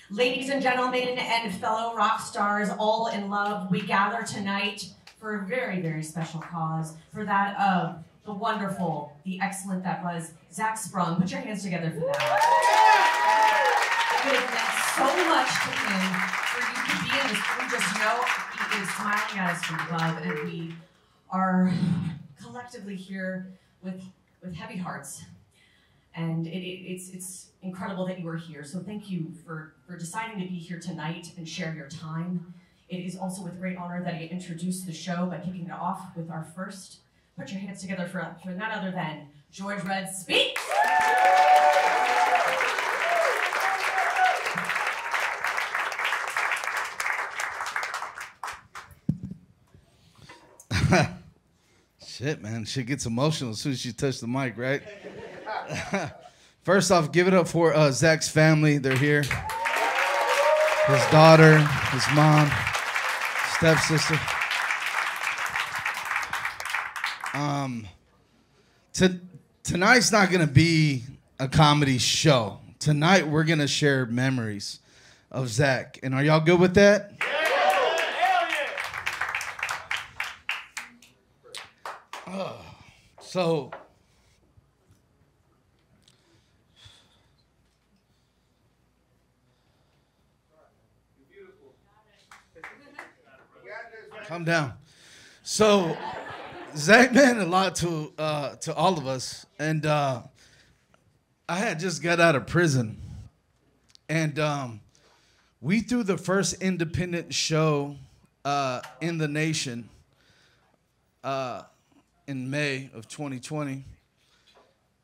Ladies and gentlemen and fellow rock stars, all in love, we gather tonight for a very, very special cause, for that of the wonderful, the excellent that was Zak Sprung. Put your hands together for that. It would have meant so much to him for you to be in this room. Just know he is smiling at us from above, and we are collectively here with heavy hearts. And it's incredible that you are here. So thank you for deciding to be here tonight and share your time. It is also with great honor that I introduce the show by kicking it off with our first. Put your hands together for none other than George Red Speaks. Shit, man. She gets emotional as soon as she touches the mic, right? First off, give it up for Zak's family. They're here. His daughter, his mom, stepsister. Tonight's not going to be a comedy show. Tonight, we're going to share memories of Zak. And are y'all good with that? So, calm down. So, Zak meant a lot to all of us, and I had just got out of prison, and we threw the first independent show in the nation in May of 2020,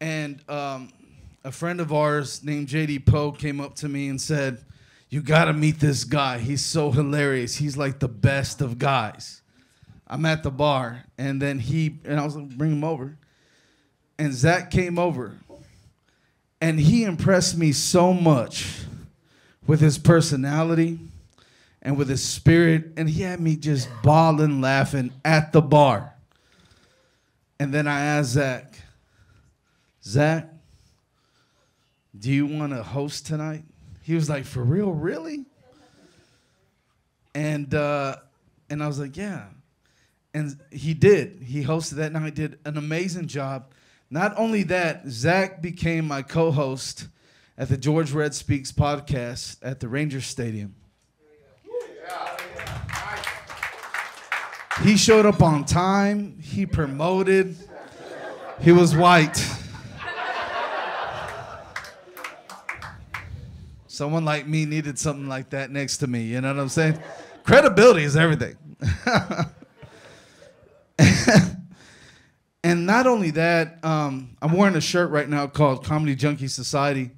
and a friend of ours named JD Poe came up to me and said, "You gotta meet this guy. He's so hilarious. He's like the best of guys." I'm at the bar, and then I was like, "Bring him over." And Zak came over, and he impressed me so much with his personality and with his spirit, and he had me just bawling, laughing at the bar. And then I asked Zak, do you want to host tonight? He was like, "For real, really?" And I was like, "Yeah." And he did. He hosted that night, did an amazing job. Not only that, Zak became my co-host at the George Red Speaks podcast at the Rangers Stadium. He showed up on time. He promoted. He was white. Someone like me needed something like that next to me. You know what I'm saying? Credibility is everything. And not only that, I'm wearing a shirt right now called Comedy Junkie Society.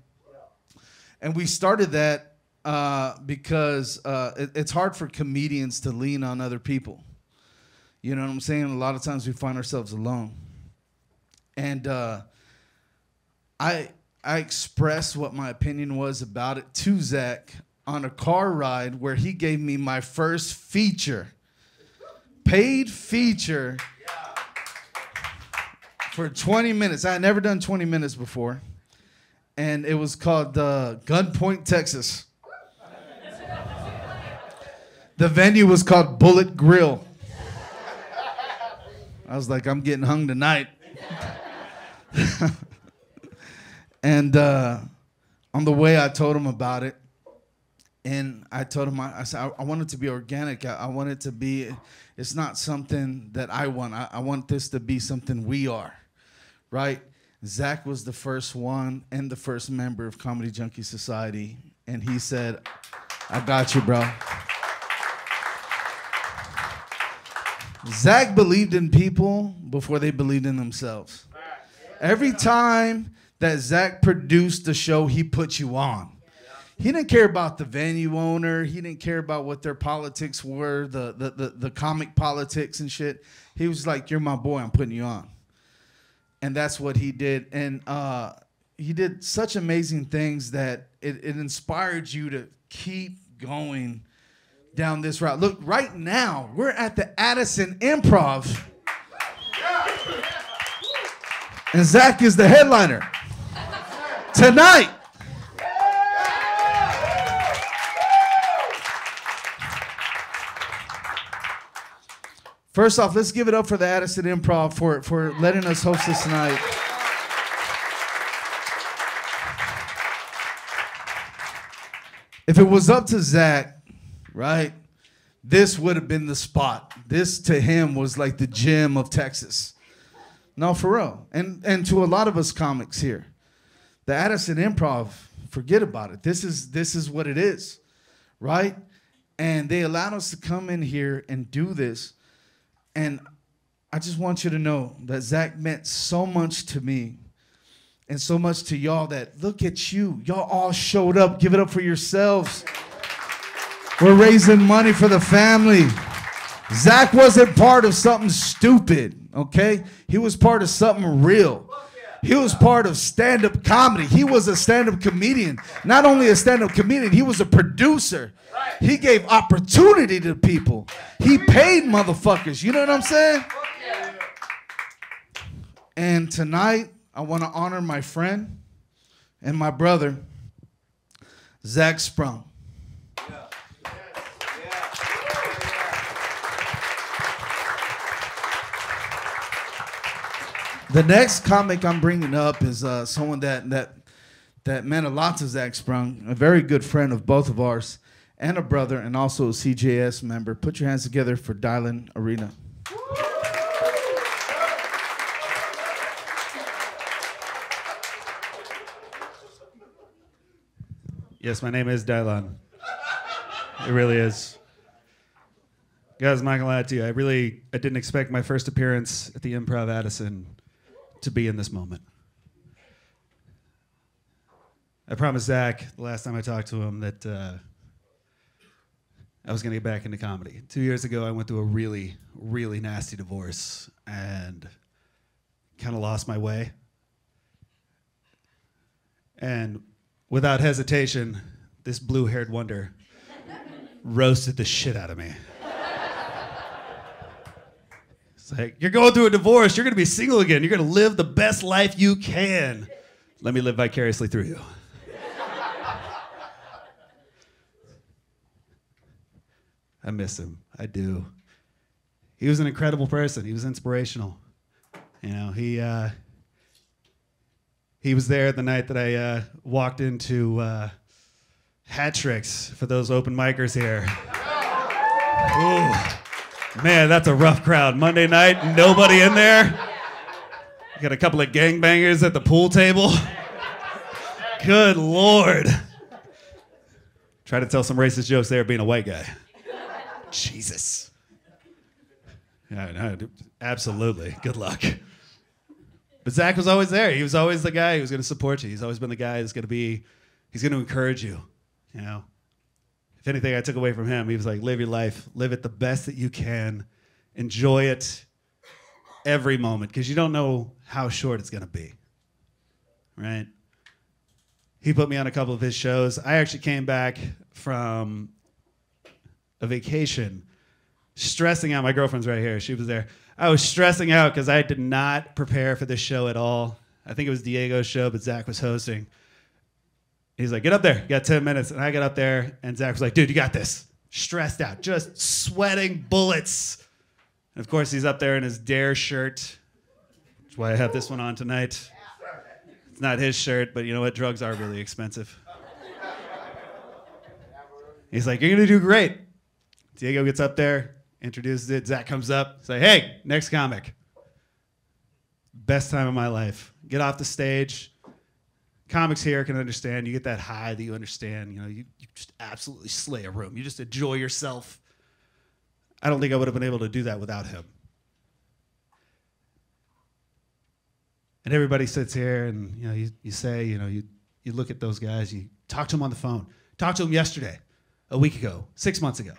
And we started that because it's hard for comedians to lean on other people. You know what I'm saying? A lot of times we find ourselves alone. And I expressed what my opinion was about it to Zak on a car ride where he gave me my first feature. Paid feature for 20 minutes. I had never done 20 minutes before. And it was called Gunpoint, Texas. The venue was called Bullet Grill. I was like, I'm getting hung tonight. And on the way, I told him about it. And I told him, I said, I want it to be organic. I want it to be, it's not something that I want. I want this to be something we are, right? Zak was the first one and the first member of Comedy Junkie Society. And he said, "I got you, bro." Zak believed in people before they believed in themselves. Every time that Zak produced the show, he put you on. He didn't care about the venue owner. He didn't care about what their politics were, the comic politics and shit. He was like, "You're my boy. I'm putting you on." And that's what he did. And he did such amazing things that it inspired you to keep going down this route. Look, right now, we're at the Addison Improv. And Zak is the headliner. Tonight. First off, let's give it up for the Addison Improv for letting us host this tonight. If it was up to Zach, right, this would have been the spot. This to him was like the gym of Texas. No, for real. And to a lot of us comics here, the Addison Improv, forget about it. This is what it is, right? And they allowed us to come in here and do this. And I just want you to know that Zach meant so much to me and so much to y'all that look at you. Y'all all showed up. Give it up for yourselves. We're raising money for the family. Zach wasn't part of something stupid, okay? He was part of something real. He was part of stand-up comedy. He was a stand-up comedian. Not only a stand-up comedian, he was a producer. He gave opportunity to people. He paid motherfuckers. You know what I'm saying? And tonight, I want to honor my friend and my brother, Zak Sprung. The next comic I'm bringing up is someone that meant a lot to Zak Sprung, a very good friend of both of ours, and a brother, and also a CJS member. Put your hands together for Dylan Arena. Yes, my name is Dylan. It really is. Guys, I'm not gonna lie to you. I didn't expect my first appearance at the Improv Addison to be in this moment. I promised Zach the last time I talked to him that I was going to get back into comedy. 2 years ago, I went through a really, really nasty divorce and kind of lost my way. And without hesitation, this blue-haired wonder roasted the shit out of me. It's like, you're going through a divorce. You're going to be single again. You're going to live the best life you can. Let me live vicariously through you. I miss him. I do. He was an incredible person. He was inspirational. You know, he was there the night that I walked into Hat Tricks for those open micers here. Ooh. Man, that's a rough crowd. Monday night, nobody in there. You got a couple of gangbangers at the pool table. Good Lord. Try to tell some racist jokes there being a white guy. Jesus. Yeah, no, absolutely. Good luck. But Zach was always there. He was always the guy who was going to support you. He's always been the guy he's going to encourage you, you know. If anything I took away from him, he was like, live your life, live it the best that you can, enjoy it every moment, because you don't know how short it's going to be, right? He put me on a couple of his shows. I actually came back from a vacation, stressing out. My girlfriend's right here. She was there. I was stressing out because I did not prepare for this show at all. I think it was Diego's show, but Zach was hosting. He's like, get up there. You got 10 minutes. And I got up there, and Zach was like, dude, you got this. Stressed out, just sweating bullets. And of course, he's up there in his Dare shirt. That's why I have this one on tonight. It's not his shirt, but you know what? Drugs are really expensive. He's like, you're going to do great. Diego gets up there, introduces it. Zach comes up, say, hey, next comic. Best time of my life. Get off the stage. Comics here can understand. You get that high that you understand. You know, you just absolutely slay a room. You just enjoy yourself. I don't think I would have been able to do that without him. And everybody sits here and, you know, you say, you know, you look at those guys, you talk to them on the phone. Talk to them yesterday, a week ago, 6 months ago.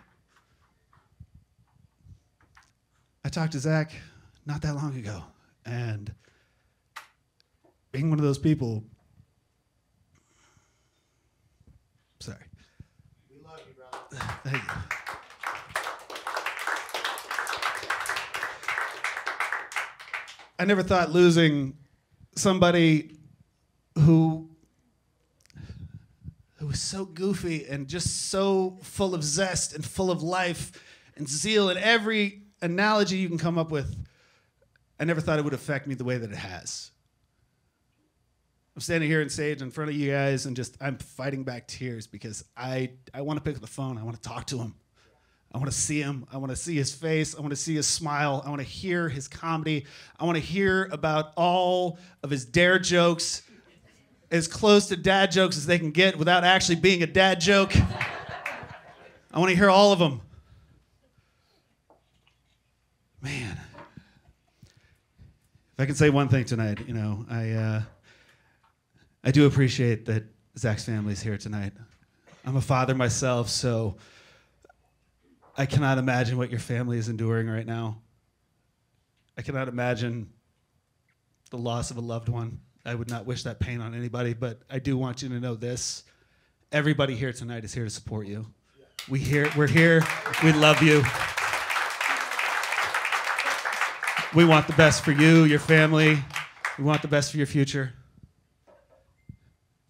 I talked to Zach not that long ago, and being one of those people. Sorry. We love you, brother. Thank you. I never thought losing somebody who was so goofy and just so full of zest and full of life and zeal in every analogy you can come up with, I never thought it would affect me the way that it has. I'm standing here on stage in front of you guys and I'm fighting back tears because I want to pick up the phone. I want to talk to him. I want to see him. I want to see his face. I want to see his smile. I want to hear his comedy. I want to hear about all of his dare jokes, as close to dad jokes as they can get without actually being a dad joke. I want to hear all of them. Man. If I can say one thing tonight, I do appreciate that Zak's family is here tonight. I'm a father myself, so I cannot imagine what your family is enduring right now. I cannot imagine the loss of a loved one. I would not wish that pain on anybody, but I do want you to know this. Everybody here tonight is here to support you. We're here. We love you. We want the best for you, your family. We want the best for your future.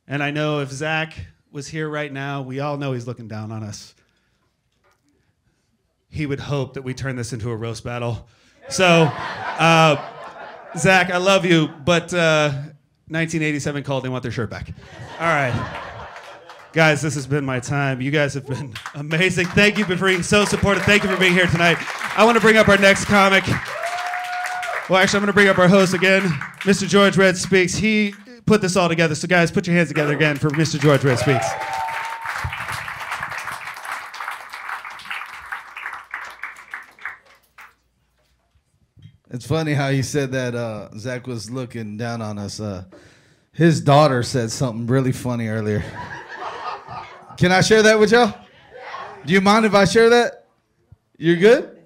And I know if Zak was here right now, we all know he's looking down on us. He would hope that we turn this into a roast battle. So, Zak, I love you, but 1987 called, they want their shirt back. All right. Guys, this has been my time. You guys have been amazing. Thank you for being so supportive. Thank you for being here tonight. I want to bring up our next comic. Well, actually, I'm going to bring up our host again. Mr. George Red Speaks. He put this all together. So, guys, put your hands together again for Mr. George Red Speaks. It's funny how you said that Zak was looking down on us. His daughter said something really funny earlier. Can I share that with y'all? Do you mind if I share that? You're good?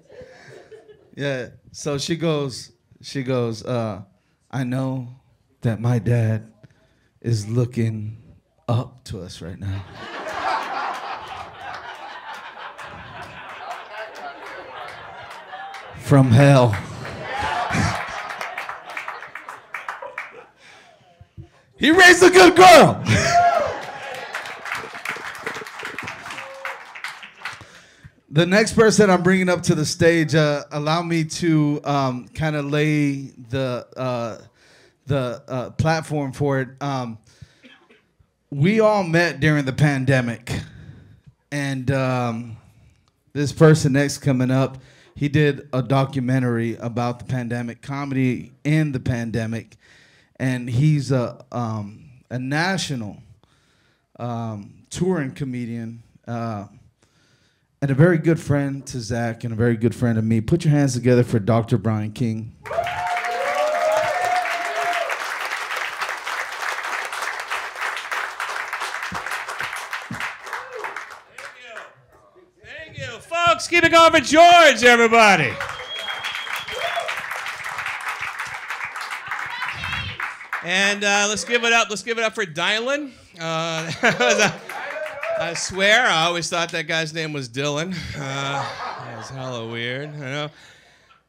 Yeah. So she goes, I know that my dad is looking up to us right now. From hell. He raised a good girl. The next person I'm bringing up to the stage, allow me to kind of lay the platform for it. We all met during the pandemic, and this person next coming up, he did a documentary about the pandemic, comedy in the pandemic, and he's a national touring comedian. And a very good friend to Zak and a very good friend of me. Put your hands together for Dr. Brian King. Thank you. Folks, keep it going for George, everybody. And let's give it up. Let's give it up for Dylan. I swear, I always thought that guy's name was Dylan. That was hella weird. I know.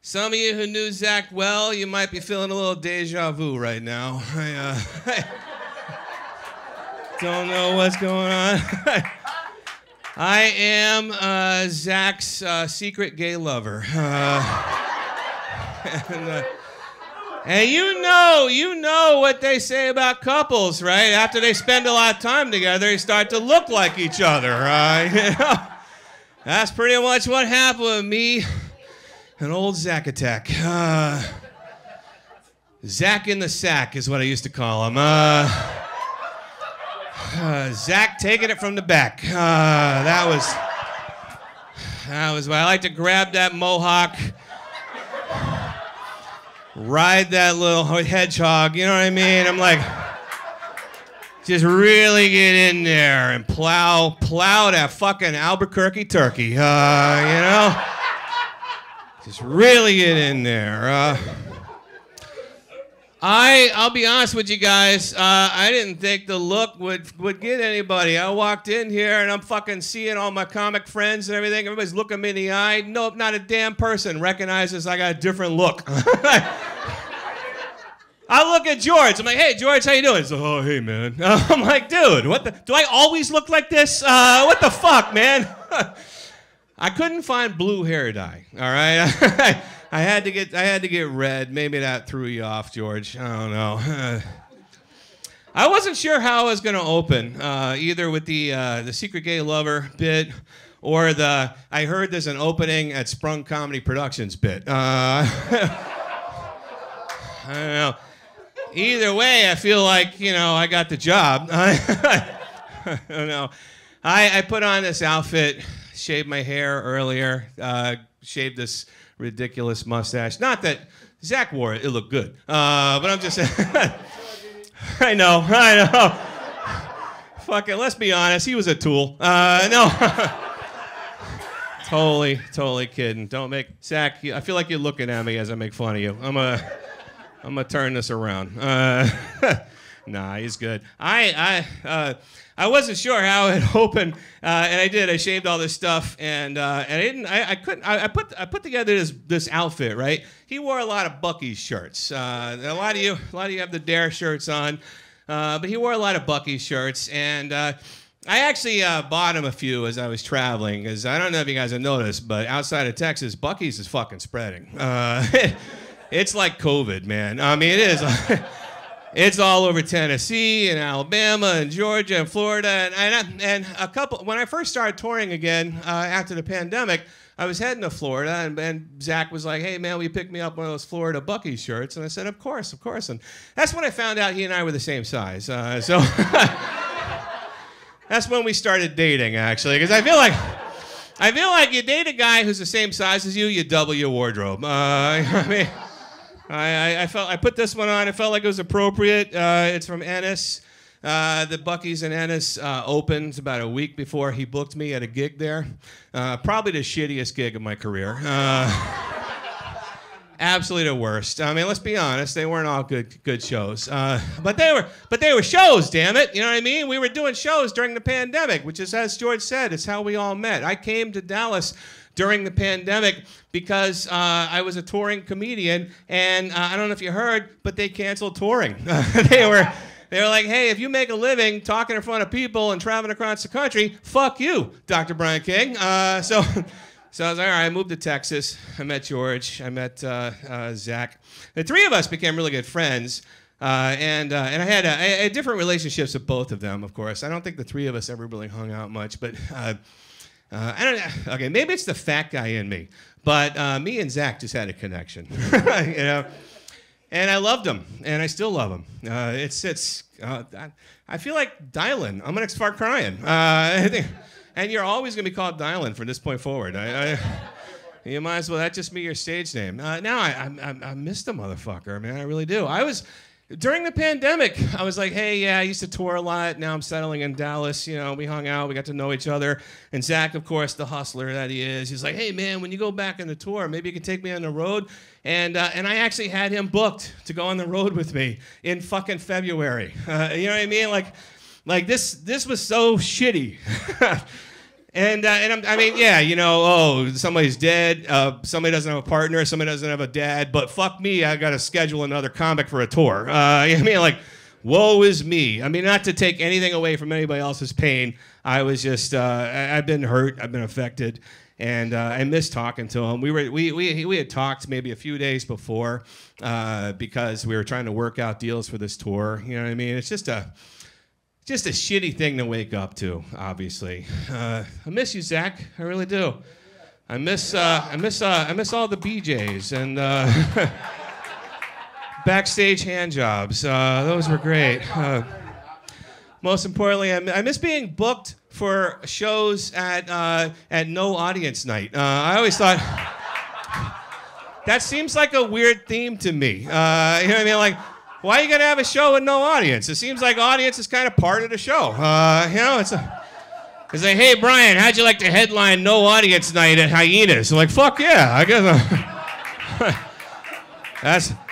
Some of you who knew Zak well, you might be feeling a little deja vu right now. I don't know what's going on. I am Zak's secret gay lover. And you know what they say about couples, right? After they spend a lot of time together, they start to look like each other, right? That's pretty much what happened with me and old Zak Attack. Zak in the sack is what I used to call him. Zak taking it from the back. That was why I like to grab that mohawk, ride that little hedgehog, you know what I mean? I'm like, just really get in there and plow that fucking Albuquerque turkey, you know? Just really get in there. I'll be honest with you guys, I didn't think the look would get anybody. I walked in here and I'm fucking seeing all my comic friends and everything. Everybody's looking me in the eye. Nope, not a damn person recognizes I got a different look. I look at George. I'm like, hey, George, how you doing? He's like, oh, hey, man. I'm like, dude, do I always look like this? What the fuck, man? I couldn't find blue hair dye. All right, I had to get red. Maybe that threw you off, George. I don't know. I wasn't sure how I was going to open, either with the secret gay lover bit or the I heard there's an opening at Sprung Comedy Productions bit. I don't know. Either way, I feel like, I got the job. I don't know. I put on this outfit, shaved my hair earlier, shaved this ridiculous mustache. Not that Zach wore it. It looked good. But I'm just saying. I know. Fuck it, let's be honest. He was a tool. No. Totally kidding. Don't make... Zach, I feel like you're looking at me as I make fun of you. I'm gonna turn this around. Nah, he's good. I wasn't sure how it opened, and I did. I shaved all this stuff, and I didn't. I couldn't. I put together this outfit. Right. He wore a lot of Bucky's shirts. A lot of you have the Dare shirts on, but he wore a lot of Bucky's shirts, and I actually bought him a few as I was traveling, because I don't know if you guys have noticed, but outside of Texas, Bucky's is fucking spreading. It's like COVID, man. I mean, it is. It's all over Tennessee and Alabama and Georgia and Florida and a couple. When I first started touring again after the pandemic, I was heading to Florida, and Zach was like, "Hey man, will you pick me up one of those Florida Bucky shirts?" And I said, "Of course." And that's when I found out he and I were the same size. So that's when we started dating, actually, because I feel like you date a guy who's the same size as you, you double your wardrobe. I mean. I put this one on. I felt like it was appropriate. It's from Ennis. The Bucky's in Ennis opened about a week before he booked me at a gig there. Probably the shittiest gig of my career. Absolutely the worst. I mean, let's be honest. They weren't all good shows. But they were shows. Damn it. You know what I mean? We were doing shows during the pandemic, which is, as George said, it's how we all met. I came to Dallas during the pandemic because I was a touring comedian, and I don't know if you heard, but they canceled touring. They were like, "Hey, if you make a living talking in front of people and traveling across the country, fuck you, Dr. Brian King." So I was like, all right, I moved to Texas. I met George. I met Zach. The three of us became really good friends. And I had different relationships with both of them, of course. I don't think the three of us ever really hung out much, but I don't know. Okay, maybe it's the fat guy in me, but me and Zach just had a connection, And I loved him, and I still love him. I feel like Dylan. I'm gonna start crying. And you're always gonna be called Dylan from this point forward. You might as well. That just be your stage name. Now I miss the motherfucker, man. I really do. During the pandemic, I was like, hey, yeah, I used to tour a lot. Now I'm settling in Dallas. We hung out. We got to know each other. And Zach, of course, the hustler that he is, he's like, hey, man, when you go back on the tour, maybe you can take me on the road. And I actually had him booked to go on the road with me in fucking February. You know what I mean? Like this was so shitty. I mean, yeah, somebody's dead, somebody doesn't have a partner, somebody doesn't have a dad, but fuck me, I gotta schedule another comic for a tour. I mean, like, woe is me. I mean, not to take anything away from anybody else's pain, I was just, I've been hurt, I've been affected, and I miss talking to him. We had talked maybe a few days before because we were trying to work out deals for this tour, you know what I mean? It's just a shitty thing to wake up to, obviously. I miss you, Zach. I really do. I miss all the BJs and backstage hand jobs. Those were great. Most importantly, I miss being booked for shows at no audience night. I always thought that seems like a weird theme to me. You know what I mean? Like, why are you gonna have a show with no audience? It seems like audience is kind of part of the show. It's like, hey Brian, how'd you like to headline no audience night at Hyenas? I'm like, fuck yeah, I guess.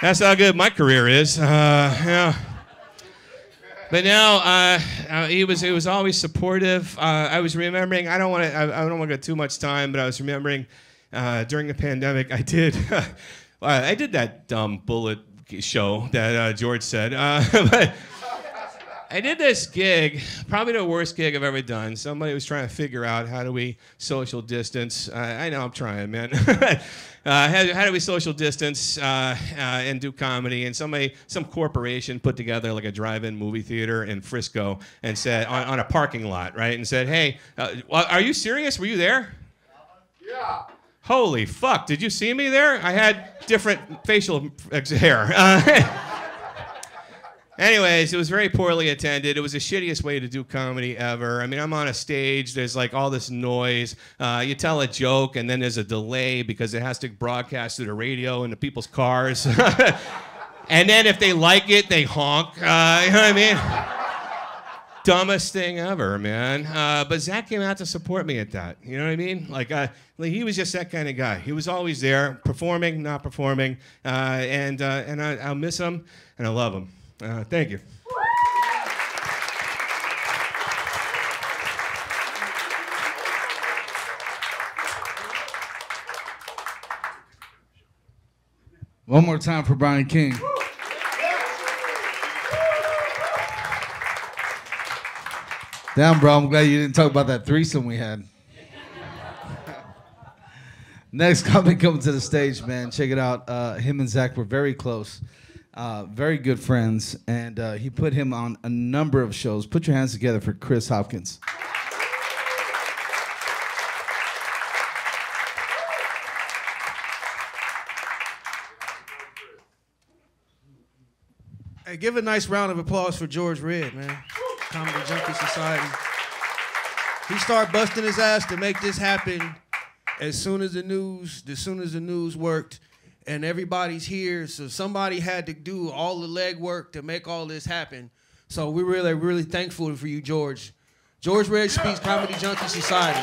That's how good my career is. But now he was always supportive. I was remembering. I don't want to get too much time, but I was remembering during the pandemic I did that dumb bullet show that George said, I did this gig, probably the worst gig I've ever done. Somebody was trying to figure out how do we social distance. I know I'm trying, man. How do we social distance and do comedy? And some corporation put together like a drive-in movie theater in Frisco and said on a parking lot, right? And said, hey, are you serious? Were you there? Yeah. Holy fuck! Did you see me there? I had different facial hair. Anyways, it was very poorly attended. It was the shittiest way to do comedy ever. I mean, I'm on a stage. There's like all this noise. You tell a joke, and then there's a delay because it has to broadcast through the radio into people's cars. And then if they like it, they honk. You know what I mean? Dumbest thing ever, man. But Zach came out to support me at that. You know what I mean? Like he was just that kind of guy. He was always there, performing, not performing, and I'll miss him, and I love him. Thank you. One more time for Brian King. Damn, bro, I'm glad you didn't talk about that threesome we had. Next comic coming to the stage, man. Check it out. Him and Zach were very close. Very good friends, and he put him on a number of shows. Put your hands together for Chris Hopkins. Hey, give a nice round of applause for George Red, man. Comedy Junkie Society. He started busting his ass to make this happen as soon as the news worked. And everybody's here, so somebody had to do all the legwork to make all this happen. So we're really, really thankful for you, George. George Red Speaks Comedy Junkie Society.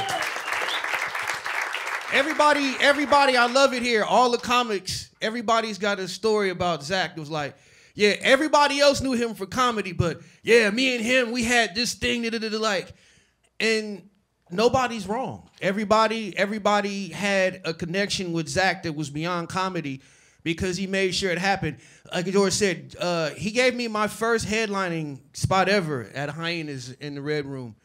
Everybody, I love it here. All the comics, everybody's got a story about Zach. It was like, yeah, everybody else knew him for comedy, but yeah, me and him, we had this thing, like, and nobody's wrong. Everybody had a connection with Zach that was beyond comedy because he made sure it happened. Like George said, he gave me my first headlining spot ever at Hyenas in the Red Room.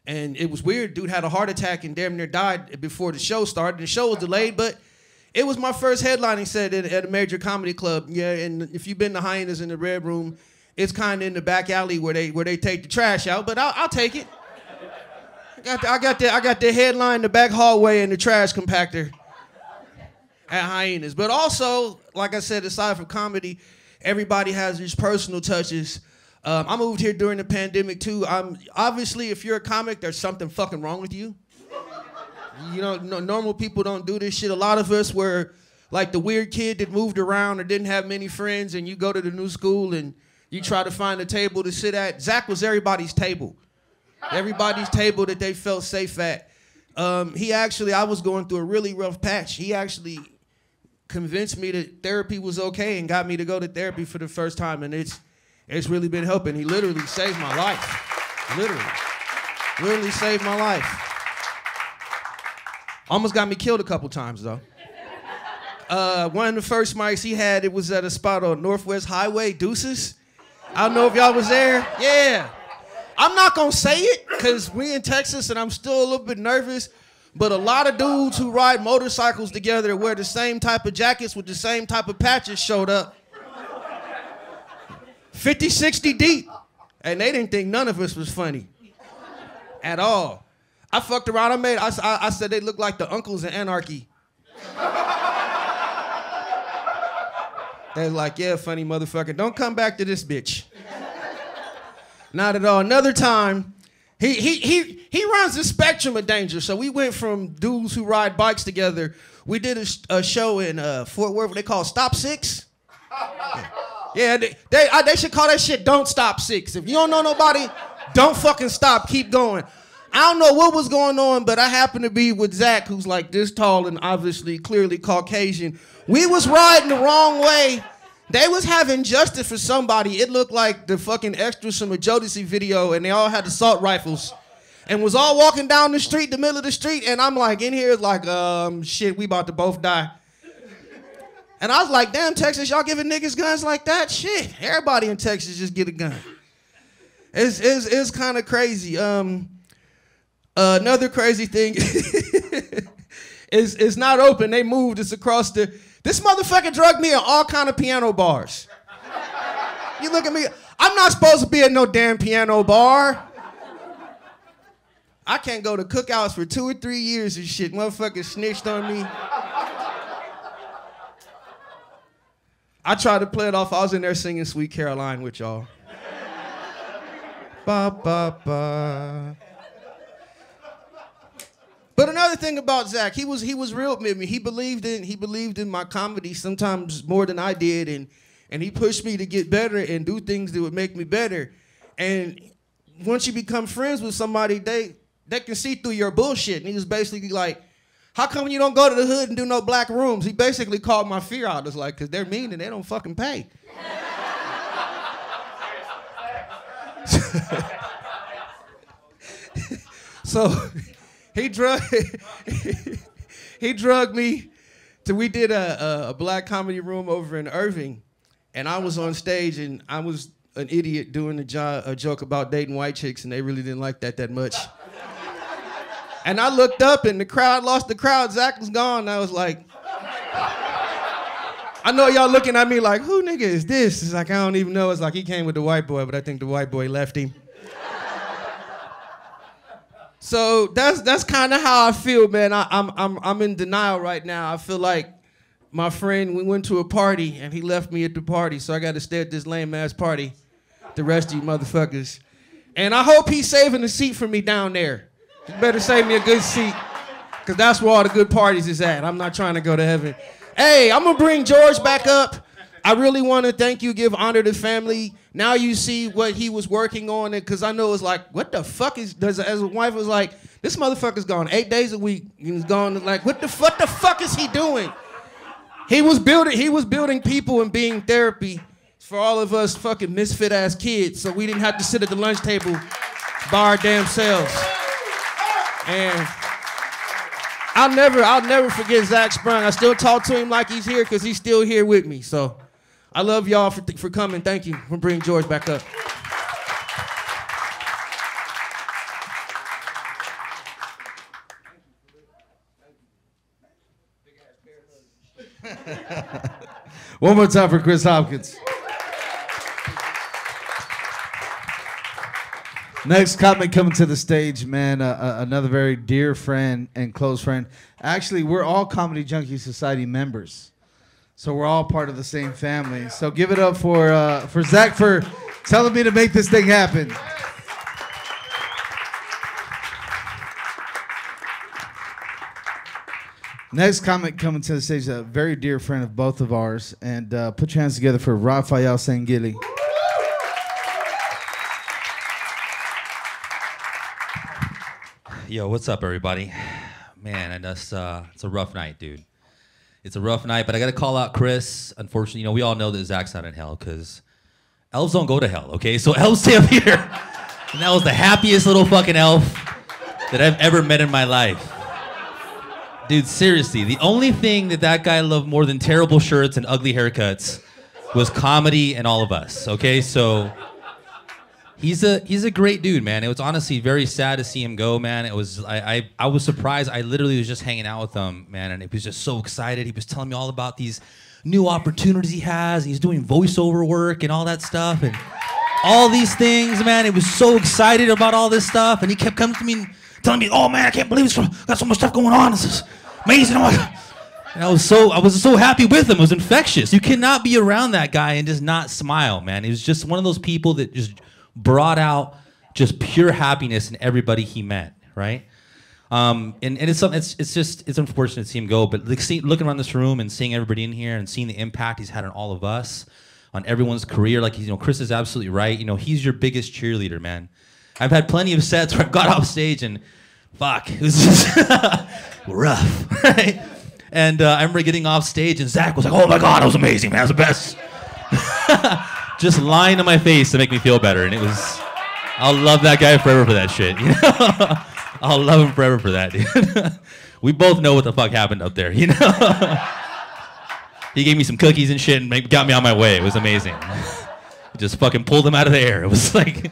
And it was weird. Dude had a heart attack and damn near died before the show started. The show was delayed, but it was my first headlining set at a major comedy club. Yeah, and if you've been to Hyenas in the Red Room, it's kind of in the back alley where they take the trash out, but I'll take it. I got the headline, the back hallway, and the trash compactor at Hyenas. But also, like I said, aside from comedy, everybody has these personal touches. I moved here during the pandemic too. Obviously, if you're a comic, there's something fucking wrong with you. You know, normal people don't do this shit. A lot of us were like the weird kid that moved around or didn't have many friends, and you go to the new school and you try to find a table to sit at. Zach was everybody's table. Everybody's table that they felt safe at. I was going through a really rough patch. He actually convinced me that therapy was okay and got me to go to therapy for the first time, and it's really been helping. He literally saved my life. Literally saved my life. Almost got me killed a couple times, though. One of the first mics he had, it was at a spot on Northwest Highway, Deuces. I don't know if y'all was there. Yeah. I'm not gonna say it because we in Texas and I'm still a little bit nervous, but a lot of dudes who ride motorcycles together wear the same type of jackets with the same type of patches showed up. 50, 60 deep. And they didn't think none of us was funny at all. I fucked around. I said they look like the uncles in Anarchy. They're like, yeah, funny motherfucker. Don't come back to this bitch. Not at all. Another time, he runs the spectrum of danger. So we went from dudes who ride bikes together. We did a show in Fort Worth. What they call Stop Six. Yeah, they should call that shit Don't Stop Six. If you don't know nobody, don't fucking stop. Keep going. I don't know what was going on, but I happened to be with Zach, who's like this tall and obviously clearly Caucasian. We was riding the wrong way. They was having justice for somebody. It looked like the fucking extras from a Jodeci video, and they all had assault rifles. And was all walking down the street, the middle of the street, and I'm like, in here, like, shit, we about to both die. And I was like, damn, Texas, y'all giving niggas guns like that? Shit, everybody in Texas just get a gun. It's kind of crazy. Another crazy thing is it's not open. They moved. It's across the. This motherfucker drugged me at all kind of piano bars. You look at me. I'm not supposed to be at no damn piano bar. I can't go to cookouts for 2 or 3 years and shit. Motherfucker snitched on me. I tried to play it off. I was in there singing Sweet Caroline with y'all. Ba, ba, ba. But another thing about Zach, he was real with me. He believed in my comedy sometimes more than I did, and he pushed me to get better and do things that would make me better. And once you become friends with somebody, they can see through your bullshit. And he was basically like, how come you don't go to the hood and do no black rooms? He basically called my fear out. It's like, because they're mean and they don't fucking pay. So he drugged me till we did a black comedy room over in Irving. And I was on stage and I was an idiot doing a joke about dating white chicks, and they really didn't like that much. And I looked up and the crowd lost the crowd. Zach was gone. And I was like, I know y'all looking at me like, who nigga is this? It's like, I don't even know. It's like he came with the white boy, but I think the white boy left him. So that's kind of how I feel, man. I'm in denial right now. I feel like my friend, we went to a party and he left me at the party, so I got to stay at this lame ass party. The rest of you motherfuckers. And I hope he's saving a seat for me down there. You better save me a good seat, because that's where all the good parties is at. I'm not trying to go to heaven. Hey, I'm going to bring George back up. I really want to thank you, give honor to family. Now you see what he was working on, because I know it's like, what the fuck is, as a wife was like, this motherfucker's gone 8 days a week. He's gone like, what the fuck is he doing? He was building people and being therapy for all of us fucking misfit ass kids, so we didn't have to sit at the lunch table by our damn selves. And I'll never forget Zak Sprung. I still talk to him like he's here because he's still here with me. So I love y'all for coming. Thank you for bringing George back up. One more time for Chris Hopkins. Next comic coming to the stage, man, another very dear friend and close friend. Actually, we're all Comedy Junkie Society members, so we're all part of the same family. So give it up for Zach for telling me to make this thing happen. Next comic coming to the stage, a very dear friend of both of ours, and put your hands together for Raphael Sangili. Yo, what's up, everybody? Man, and it's a rough night, dude. It's a rough night, but I gotta call out Chris. Unfortunately, we all know that Zach's not in hell, because elves don't go to hell, okay? So elves stay up here. And that was the happiest little fucking elf that I've ever met in my life. Dude, seriously, the only thing that guy loved more than terrible shirts and ugly haircuts was comedy and all of us, okay? So he's a great dude, man. It was honestly very sad to see him go, man. It was I was surprised. I literally was just hanging out with him, man, and he was just so excited. He was telling me all about these new opportunities he has. He's doing voiceover work and all that stuff and all these things, man. He was so excited about all this stuff, and he kept coming to me and telling me, "Oh man, I can't believe it's got so much stuff going on. This is amazing." And I was so happy with him. It was infectious. You cannot be around that guy and just not smile, man. He was just one of those people that just brought out just pure happiness in everybody he met, right? And it's unfortunate to see him go, but looking around this room and seeing everybody in here and seeing the impact he's had on all of us, on everyone's career, like Chris is absolutely right. He's your biggest cheerleader, man. I've had plenty of sets where I got off stage and fuck, it was just rough, right? And I remember getting off stage and Zach was like, "Oh my God, that was amazing, man, that was the best." Just lying to my face to make me feel better, and I'll love that guy forever for that shit, I'll love him forever for that, dude. We both know what the fuck happened up there, He gave me some cookies and shit and got me on my way. It was amazing. Just fucking pulled him out of the air. It was like,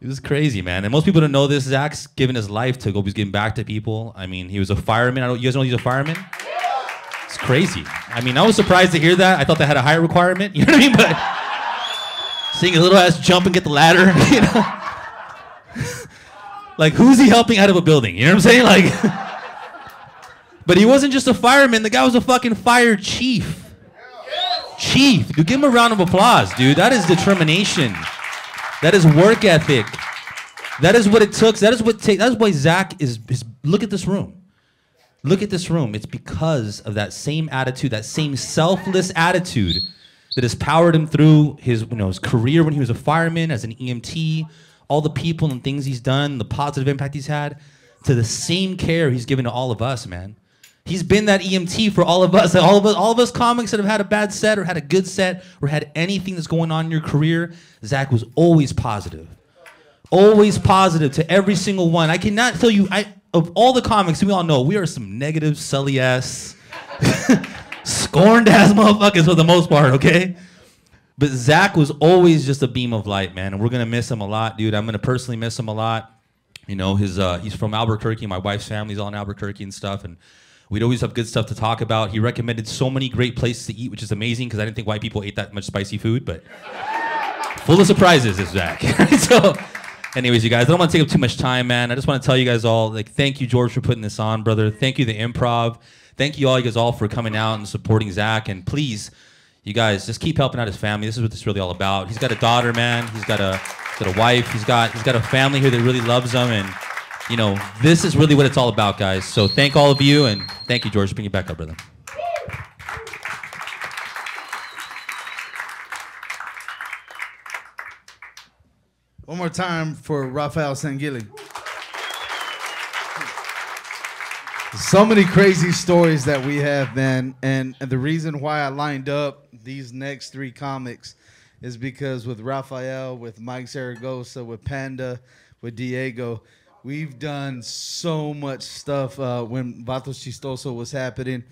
It was crazy, man. And most people don't know this. Zak's given his life to go. He's giving back to people. I mean, he was a fireman. You guys know he's a fireman? It's crazy. I mean, I was surprised to hear that. I thought they had a height requirement. You know what I mean? But seeing a little ass jump and get the ladder, you know? Like, who's he helping out of a building? You know what I'm saying? Like, but he wasn't just a fireman. The guy was a fucking fire chief. Chief. Dude, give him a round of applause, dude. That is determination. That is work ethic. That is what it took. That is what takes. That's why Zak is. Look at this room. Look at this room. It's because of that same attitude, that same selfless attitude that has powered him through his, his career when he was a fireman, as an EMT, all the people and things he's done, the positive impact he's had, to the same care he's given to all of us, man. He's been that EMT for all of us. All of us comics that have had a bad set or had a good set or had anything that's going on in your career, Zak was always positive. Always positive to every single one. I cannot tell you, of all the comics, we all know we are some negative, sully ass, scorned ass motherfuckers for the most part, okay? But Zak was always just a beam of light, man, and we're gonna miss him a lot, dude. I'm gonna personally miss him a lot. You know, he's from Albuquerque. My wife's family's all in Albuquerque and stuff, and we'd always have good stuff to talk about. He recommended so many great places to eat, which is amazing because I didn't think white people ate that much spicy food, but full of surprises is Zak. So, anyways, you guys, I don't want to take up too much time, man. I just want to tell you guys all, like, thank you, George, for putting this on, brother. Thank you, the Improv. Thank you all, you guys all, for coming out and supporting Zak. And please, you guys, just keep helping out his family. This is what this is really all about. He's got a daughter, man. He's got a wife. He's got a family here that really loves him, and this is really what it's all about, guys. So thank all of you, and thank you, George. Bring it back up, brother. One more time for Rafael Sangili. So many crazy stories that we have, man. And the reason why I lined up these next three comics is because with Rafael, with Mike Zaragoza, with Panda, with Diego, we've done so much stuff when Vatos Chistoso was happening.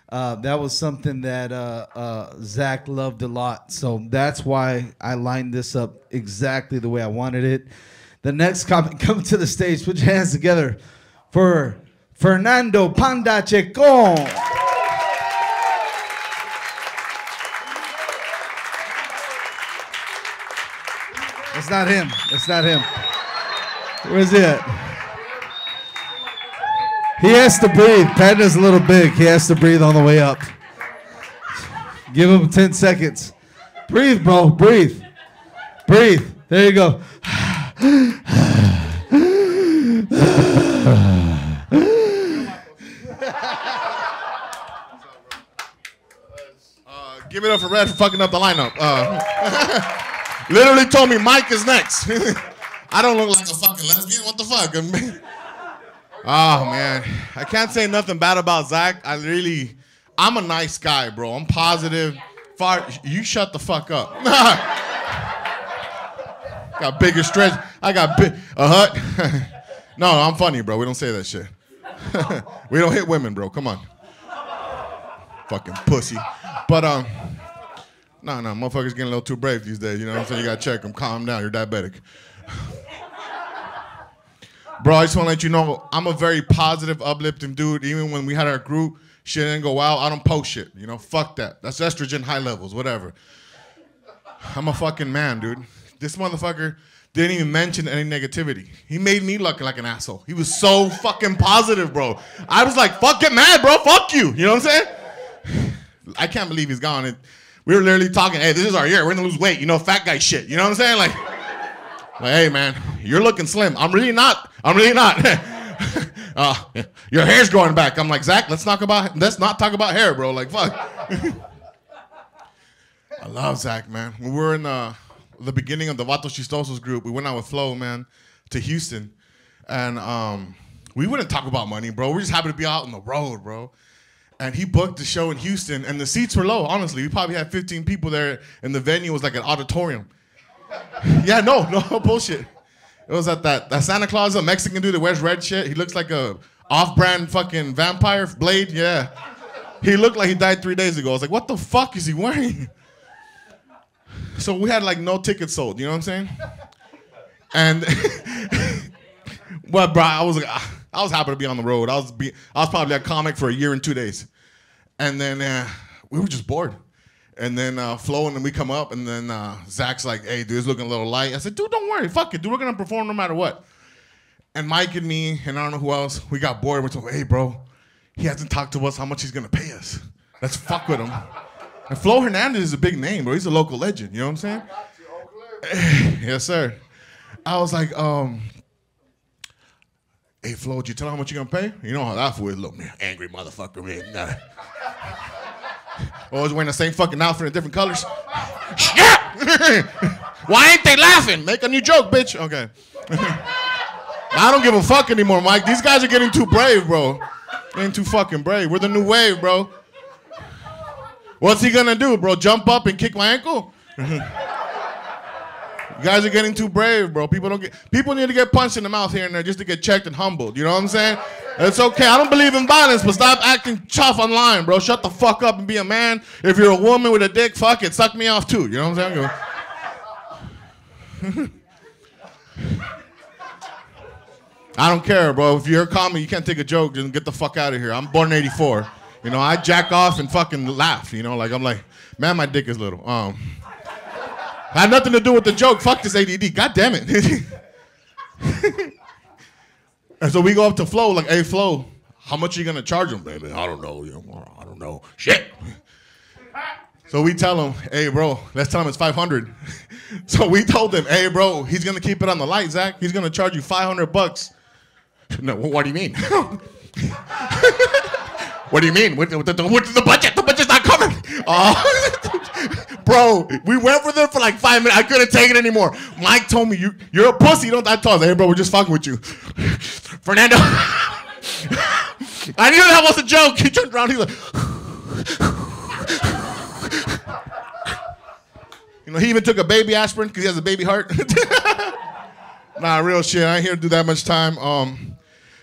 That was something that Zak loved a lot. So that's why I lined this up exactly the way I wanted it. The next comic coming to the stage, put your hands together for Fernando Panda Checon. It's not him. It's not him. Where's he at? He has to breathe. Panda's a little big. He has to breathe on the way up. Give him 10 seconds. Breathe, bro. Breathe. Breathe. There you go. Give it up for Red for fucking up the lineup. Literally told me Mike is next. I don't look like a fucking lesbian. What the fuck? Oh, man. I can't say nothing bad about Zak. I'm a nice guy, bro. I'm positive. You shut the fuck up. Got bigger stretch. I got a hut. No, I'm funny, bro. We don't say that shit. We don't hit women, bro. Come on. Fucking pussy. But, no, motherfuckers getting a little too brave these days. You know what I'm saying? You gotta check them. Calm down. You're diabetic. Bro, I just want to let you know, I'm a very positive, uplifting dude. Even when we had our group, shit didn't go out. I don't post shit. Fuck that. That's estrogen high levels, whatever. I'm a fucking man, dude. This motherfucker didn't even mention any negativity. He made me look like an asshole. He was so fucking positive, bro. I was like, fuck, get mad, bro. Fuck you. You know what I'm saying? I can't believe he's gone. We were literally talking, hey, this is our year. We're going to lose weight. Fat guy shit. You know what I'm saying? Like, hey, man, you're looking slim. I'm really not. Your hair's growing back. I'm like, Zak, let's not talk about hair, bro. Like, fuck. I love Zak, man. When we were in the beginning of the Vatos Chistosos group, we went out with Flo, man, to Houston. And we wouldn't talk about money, bro. We just happened to be out on the road, bro. And he booked the show in Houston, and the seats were low, honestly. We probably had 15 people there, and the venue was like an auditorium. Yeah, no bullshit. It was at that Santa Claus, a Mexican dude that wears red shit. He looks like a off-brand fucking vampire blade, yeah. He looked like he died 3 days ago. I was like, what the fuck is he wearing? So we had like no tickets sold, you know what I'm saying? And well, bro, I was happy to be on the road. I was probably a comic for a year and 2 days. And then we were just bored. And then Flo and then we come up, and then Zach's like, hey, dude, it's looking a little light. I said, dude, don't worry. Fuck it, dude. We're going to perform no matter what. And Mike and me, and I don't know who else, we got bored. We're like, hey, bro, he hasn't talked to us how much he's going to pay us. Let's fuck with him. And Flo Hernandez is a big name, bro. He's a local legend. You know what I'm saying? Yes, sir. I was like, hey, Flo, did you tell him how much you're going to pay? You know how that fool is. Look, man, angry motherfucker, man. Always wearing the same fucking outfit in different colors. Why ain't they laughing? Make a new joke, bitch. Okay. I don't give a fuck anymore, Mike. These guys are getting too brave, bro. Getting too fucking brave. We're the new wave, bro. What's he gonna do, bro? Jump up and kick my ankle? You guys are getting too brave, bro. People need to get punched in the mouth here and there just to get checked and humbled. You know what I'm saying? It's okay. I don't believe in violence, but stop acting tough online, bro. Shut the fuck up and be a man. If you're a woman with a dick, fuck it. Suck me off too. You know what I'm saying? I don't care, bro. If you're a comic, you can't take a joke, then get the fuck out of here. I'm born in 84. You know, I jack off and fucking laugh. You know, like I'm like, man, my dick is little. Had nothing to do with the joke. Fuck this ADD. God damn it. And so we go up to Flo, like, hey, Flo, how much are you going to charge him, baby? I don't know. I don't know. Shit. So we tell him, hey, bro, let's tell him it's 500. So we told him, hey, bro, he's going to keep it on the light, Zach. He's going to charge you $500. No, what do you mean? What do you mean? What's the budget? The budget's not covered. Bro, we went for them for like 5 minutes. I couldn't take it anymore. Mike told me, you're a pussy. Don't I told him, hey, bro, we're just fucking with you. Fernando. I knew that was a joke. He turned around. He's like, you know, he even took a baby aspirin because he has a baby heart. Nah, real shit. I ain't here to do that much time.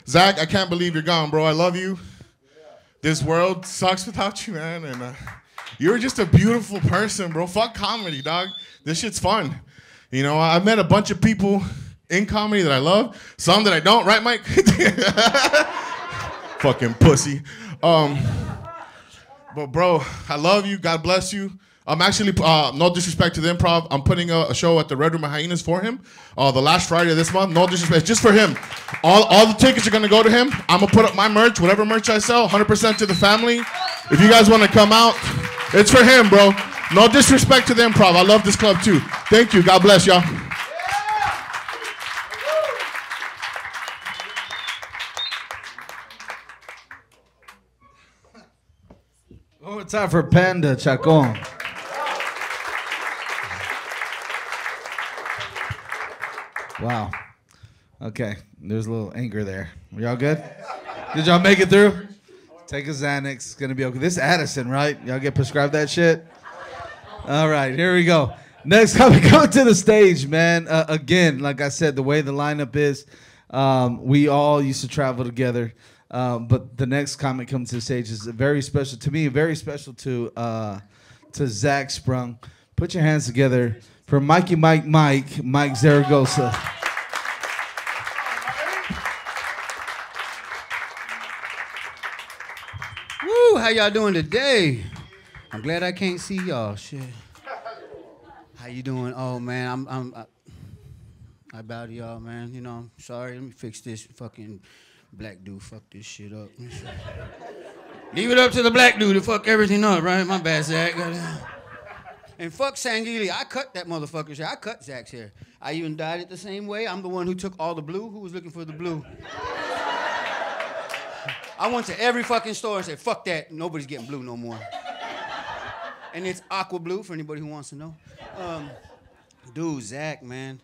Zach, I can't believe you're gone, bro. I love you. This world sucks without you, man. And you're just a beautiful person, bro. Fuck comedy, dog. This shit's fun. You know, I've met a bunch of people in comedy that I love. Some that I don't, right, Mike? Fucking pussy. But, bro, I love you. God bless you. I'm actually, no disrespect to the Improv, I'm putting a show at the Red Room at Hyenas for him. The last Friday of this month. No disrespect, just for him. All the tickets are going to go to him. I'm going to put up my merch, whatever merch I sell, 100% to the family. If you guys want to come out, it's for him, bro. No disrespect to the Improv. I love this club, too. Thank you. God bless, y'all. Oh, it's time for Panda Chacon. Wow. Okay. There's a little anger there. Y'all good? Did y'all make it through? Take a Xanax. It's going to be okay. This is Addison, right? Y'all get prescribed that shit? All right. Here we go. Next comic coming to the stage, man. Again, like I said, the way the lineup is, we all used to travel together. But the next comic coming to the stage is very special to me, very special to Zak Sprung. Put your hands together for Mike Zaragoza. Woo, how y'all doing today? I'm glad I can't see y'all. Shit. How you doing? Oh man, I bow to y'all, man. You know, I'm sorry. Let me fix this fucking black dude. Fuck this shit up. Leave it up to the black dude to fuck everything up, right? My bad, Zach. And fuck Sangili. I cut that motherfucker's hair. I cut Zach's hair. I even dyed it the same way. I'm the one who took all the blue. Who was looking for the blue? I went to every fucking store and said, fuck that. Nobody's getting blue no more. And it's aqua blue for anybody who wants to know. Dude, Zach, man.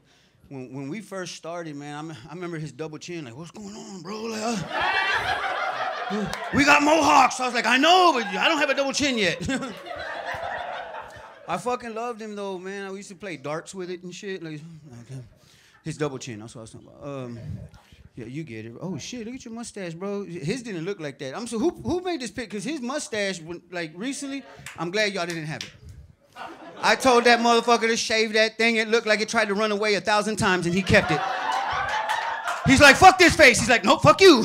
When we first started, man, I remember his double chin. Like, what's going on, bro? Like, we got mohawks. I was like, I know, but I don't have a double chin yet. I fucking loved him, though, man. I used to play darts with it and shit. Like, his double chin, that's what I was talking about. Yeah, you get it. Oh, shit, look at your mustache, bro. His didn't look like that. So who made this pic? Because his mustache, like, recently, I'm glad y'all didn't have it. I told that motherfucker to shave that thing. It looked like it tried to run away 1,000 times, and he kept it. He's like, fuck this face. He's like, no, fuck you.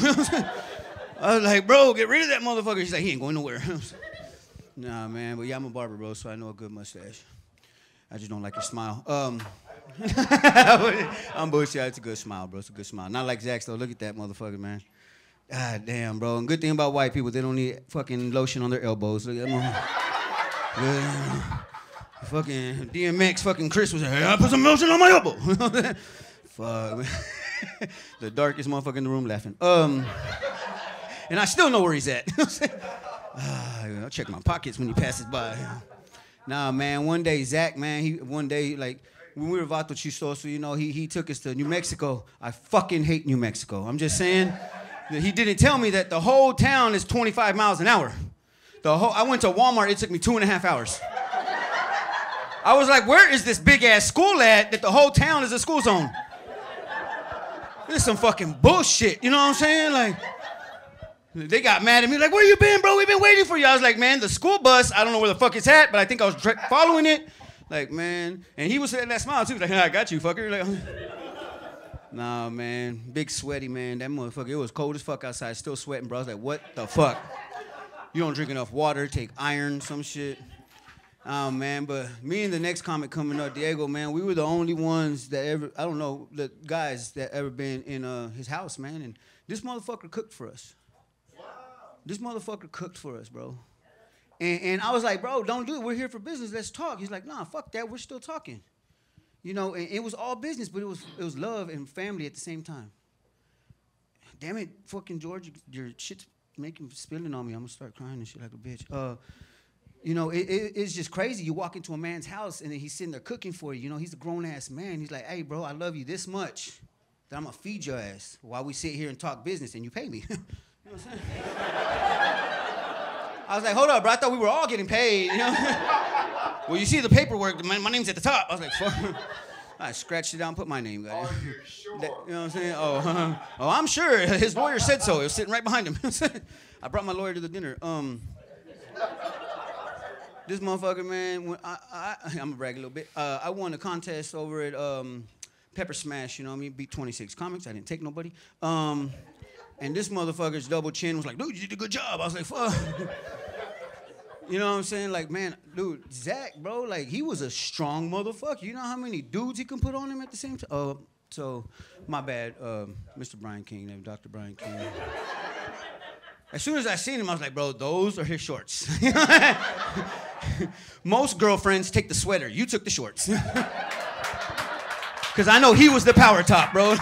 I was like, bro, get rid of that motherfucker. He's like, he ain't going nowhere. Nah, man, but yeah, I'm a barber, bro, so I know a good mustache. I just don't like your smile. I'm bullshit. It's a good smile, bro. It's a good smile. Not like Zach's, though. Look at that motherfucker, man. God damn, bro. And good thing about white people, they don't need fucking lotion on their elbows. Look at that motherfucker. Fucking DMX, fucking Chris was like, hey, I put some lotion on my elbow. Fuck, man. The darkest motherfucker in the room laughing. And I still know where he's at. I'll check my pockets when he passes by. Nah, man, one day, Zach, man, when we were Vato Chistoso, you know, he took us to New Mexico. I fucking hate New Mexico. I'm just saying, he didn't tell me that the whole town is 25 miles an hour. I went to Walmart, it took me 2.5 hours. I was like, where is this big-ass school at that the whole town is a school zone? This is some fucking bullshit, you know what I'm saying? Like, they got mad at me, like, where you been, bro? We've been waiting for you. I was like, man, the school bus, I don't know where the fuck it's at, but I think I was following it. Like, man, and he was saying that smile, too. Like, I got you, fucker. Like, nah, man, big sweaty, man. That motherfucker, it was cold as fuck outside, still sweating, bro. I was like, what the fuck? You don't drink enough water, take iron, some shit. Oh, man, but me and the next comic coming up, Diego, man, we were the only ones that ever, I don't know, the guys that ever been in his house, man, and this motherfucker cooked for us. Wow. This motherfucker cooked for us, bro. And I was like, bro, don't do it. We're here for business. Let's talk. He's like, nah, fuck that. We're still talking. You know, and it was all business, but it was love and family at the same time. Damn it, fucking George, your shit's spilling on me. I'm going to start crying and shit like a bitch. You know, it's just crazy. You walk into a man's house, and then he's sitting there cooking for you. You know, he's a grown-ass man. He's like, hey, bro, I love you this much that I'm going to feed your ass while we sit here and talk business, and you pay me. You know what I'm saying? I was like, hold up, bro. I thought we were all getting paid. You know? Well, you see the paperwork. My name's at the top. I was like, fuck. I scratched it down and put my name. Are you sure? You know what I'm saying? Oh, I'm sure. His lawyer said so. It was sitting right behind him. I brought my lawyer to the dinner. This motherfucker, man, when I'm gonna brag a little bit. I won a contest over at Pepper Smash, you know what I mean? Beat 26 comics. I didn't take nobody. And this motherfucker's double chin was like, dude, you did a good job. I was like, fuck. You know what I'm saying? Like, man, dude, Zach, bro, like, he was a strong motherfucker. You know how many dudes he can put on him at the same time? So, my bad, Mr. Brian King, Dr. Brian King. As soon as I seen him, I was like, bro, those are his shorts. Most girlfriends take the sweater. You took the shorts. Because I know he was the power top, bro.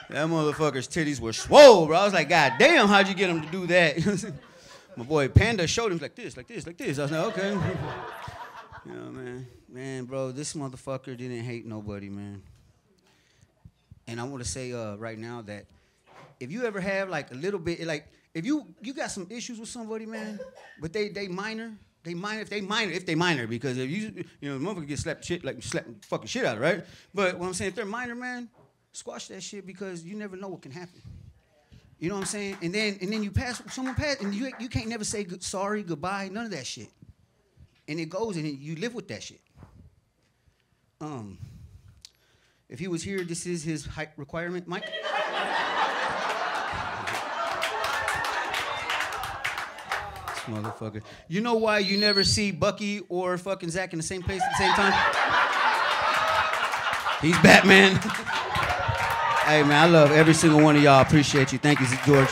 That motherfucker's titties were swole, bro. I was like, God damn, how'd you get him to do that? My boy Panda showed him like this, like this, like this. I was like, okay. You know, man. Man, bro, this motherfucker didn't hate nobody, man. And I want to say right now that if you ever have like a little bit, like if you got some issues with somebody, man, but they minor, if they minor, because if you know, the motherfucker get slapped fucking shit out of, right? But what I'm saying, if they're minor, man, squash that shit because you never know what can happen. You know what I'm saying? And then someone pass, and you can't never say sorry, goodbye, none of that shit. And it goes, and you live with that shit. If he was here, this is his height requirement, Mike. Motherfucker. You know why you never see Bucky or fucking Zach in the same place at the same time? He's Batman. Hey, man, I love every single one of y'all. Appreciate you. Thank you, George.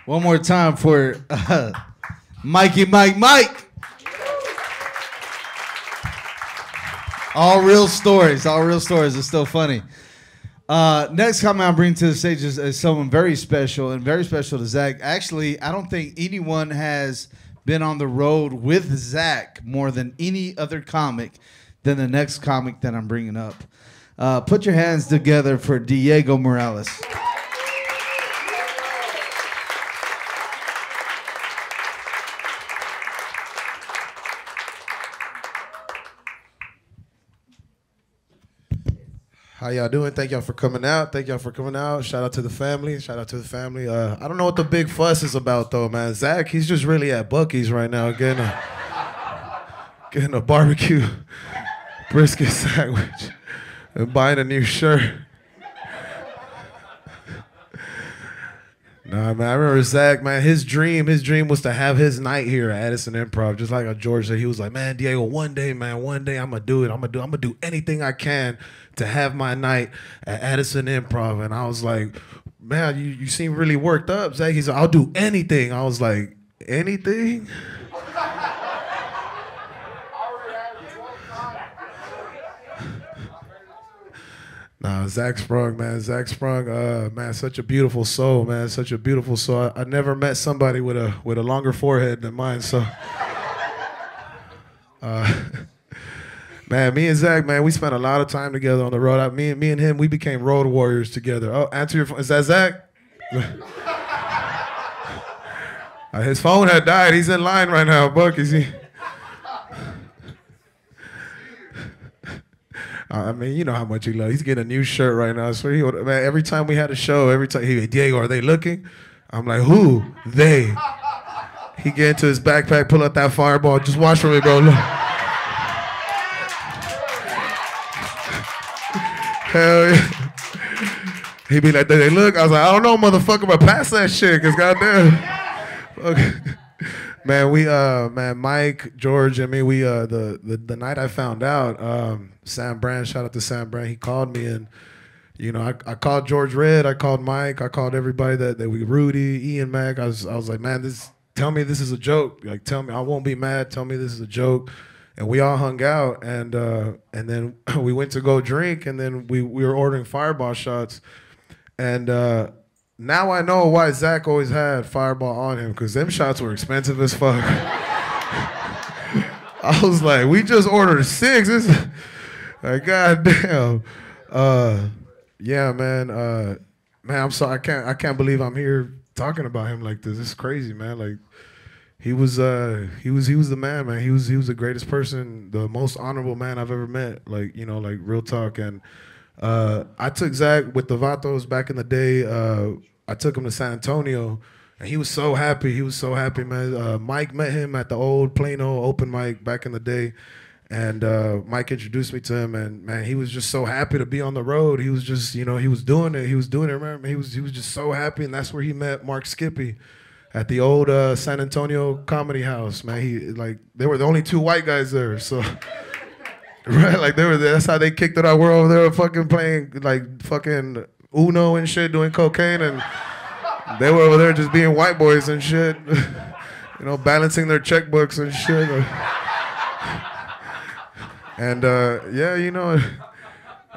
One more time for Mikey Mike. All real stories. It's still funny. Next comment I'll bring to the stage is someone very special and very special to Zach. Actually, I don't think anyone has been on the road with Zach more than any other comic than the next comic that I'm bringing up. Put your hands together for Diego Morales. How y'all doing? Thank y'all for coming out. Thank y'all for coming out. Shout out to the family. Shout out to the family. I don't know what the big fuss is about though, man. Zach, he's just really at Buc-ee's right now getting a barbecue brisket sandwich and buying a new shirt. Nah, man, I remember Zach, man, his dream was to have his night here at Addison Improv, just like George said. He was like, man, Diego, one day, I'm gonna do it. I'm gonna do anything I can to have my night at Addison Improv. And I was like, man, you seem really worked up, Zach. He's like, I'll do anything. I was like, anything? Nah, Zak Sprung, man. Zak Sprung, man, such a beautiful soul, man. Such a beautiful soul. I never met somebody with a longer forehead than mine. So, man, me and Zach, man, we spent a lot of time together on the road. Me and him, we became road warriors together. Oh, answer your phone. Is that Zach? His phone had died. He's in line right now, Buck. Is he? I mean, you know how much he loves. He's getting a new shirt right now. So man, every time we had a show, every time Diego, are they looking? I'm like, who? They. He get into his backpack, pull out that fireball. Just watch for me, bro. Look. Hell yeah. He be like, they look. I was like, I don't know, motherfucker, but pass that shit, cause goddamn. Okay. Man, man, Mike, George, and me, the night I found out, Sam Brand, shout out to Sam Brand, he called me and, you know, I called George Red, I called Mike, I called everybody that we, Rudy, Ian Mac, I was like, man, tell me this is a joke. Like, tell me, I won't be mad, tell me this is a joke. And we all hung out and then we went to go drink and then we were ordering fireball shots. And now I know why Zach always had fireball on him, because them shots were expensive as fuck. I was like, we just ordered 6. It's like, goddamn. Yeah, man. Man, I'm sorry. I can't believe I'm here talking about him like this. It's crazy, man. Like, he was the man, man. He was the greatest person, the most honorable man I've ever met. Like, you know, like real talk. And I took Zach with the Vatos back in the day. I took him to San Antonio, and he was so happy. He was so happy, man. Mike met him at the old Plano open mic back in the day, and Mike introduced me to him, and man, he was just so happy to be on the road. He was just, you know, he was doing it. He was doing it. Remember, he was just so happy, and that's where he met Mark Skippy at the old San Antonio Comedy House. Man, they were the only 2 white guys there, so. Right, like they were there. That's how they kicked it out. We're over there fucking playing like fucking Uno and shit, doing cocaine, and they were over there just being white boys and shit, you know, balancing their checkbooks and shit. And yeah, you know,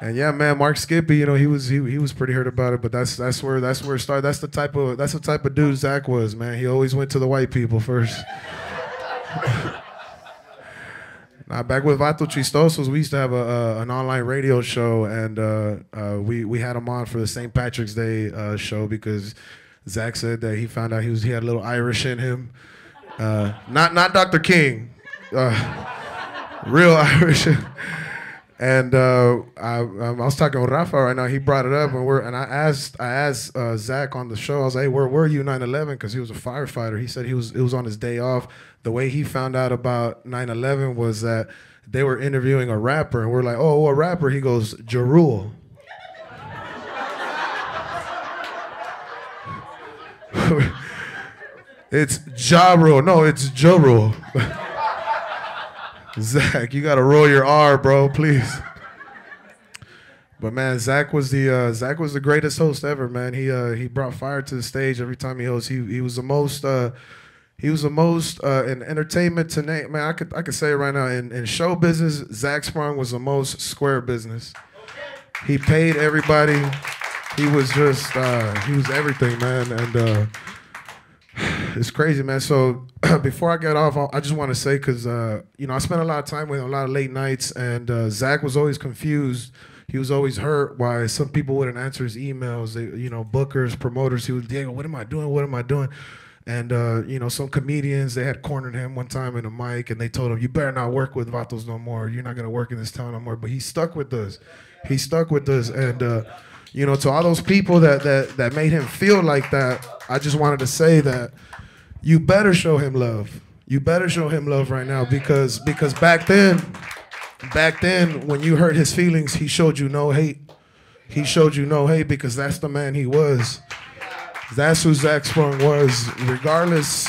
and yeah, man, Mark Skippy, you know, he was pretty hurt about it, but that's where it started. That's the type of dude Zach was, man. He always went to the white people first. Now, back with Vato Chistosos, we used to have an online radio show, and we had him on for the St. Patrick's Day show because Zach said that he found out he had a little Irish in him. Not Dr. King, real Irish. And I was talking with Rafa right now. He brought it up, and I asked Zach on the show. I was like, hey, where were you 9/11? Because he was a firefighter. He said it was on his day off. The way he found out about 9/11 was that they were interviewing a rapper, and we're like, oh, what rapper? He goes, Ja Rule. It's Ja Rule. No, it's Ja Rule. Zach, you gotta roll your R, bro, please. But man, Zach was the greatest host ever, man. He brought fire to the stage every time he hosted. He was the most in entertainment tonight. Man, I could say it right now. In show business, Zak Sprung was the most square business. He paid everybody. He was just he was everything, man. And it's crazy, man. So before I get off, I just want to say, because you know, I spent a lot of time with him, a lot of late nights, and Zach was always confused. He was always hurt why some people wouldn't answer his emails. They, you know, bookers, promoters. He was, Diego, what am I doing? What am I doing? And, some comedians, they had cornered him one time in a mic, and they told him, you better not work with Vatos no more. You're not going to work in this town no more. But he stuck with us. He stuck with us. And, to all those people that made him feel like that, I just wanted to say that you better show him love. You better show him love right now because back then, when you hurt his feelings, he showed you no hate. He showed you no hate because that's the man he was. That's who Zak Sprung was. Regardless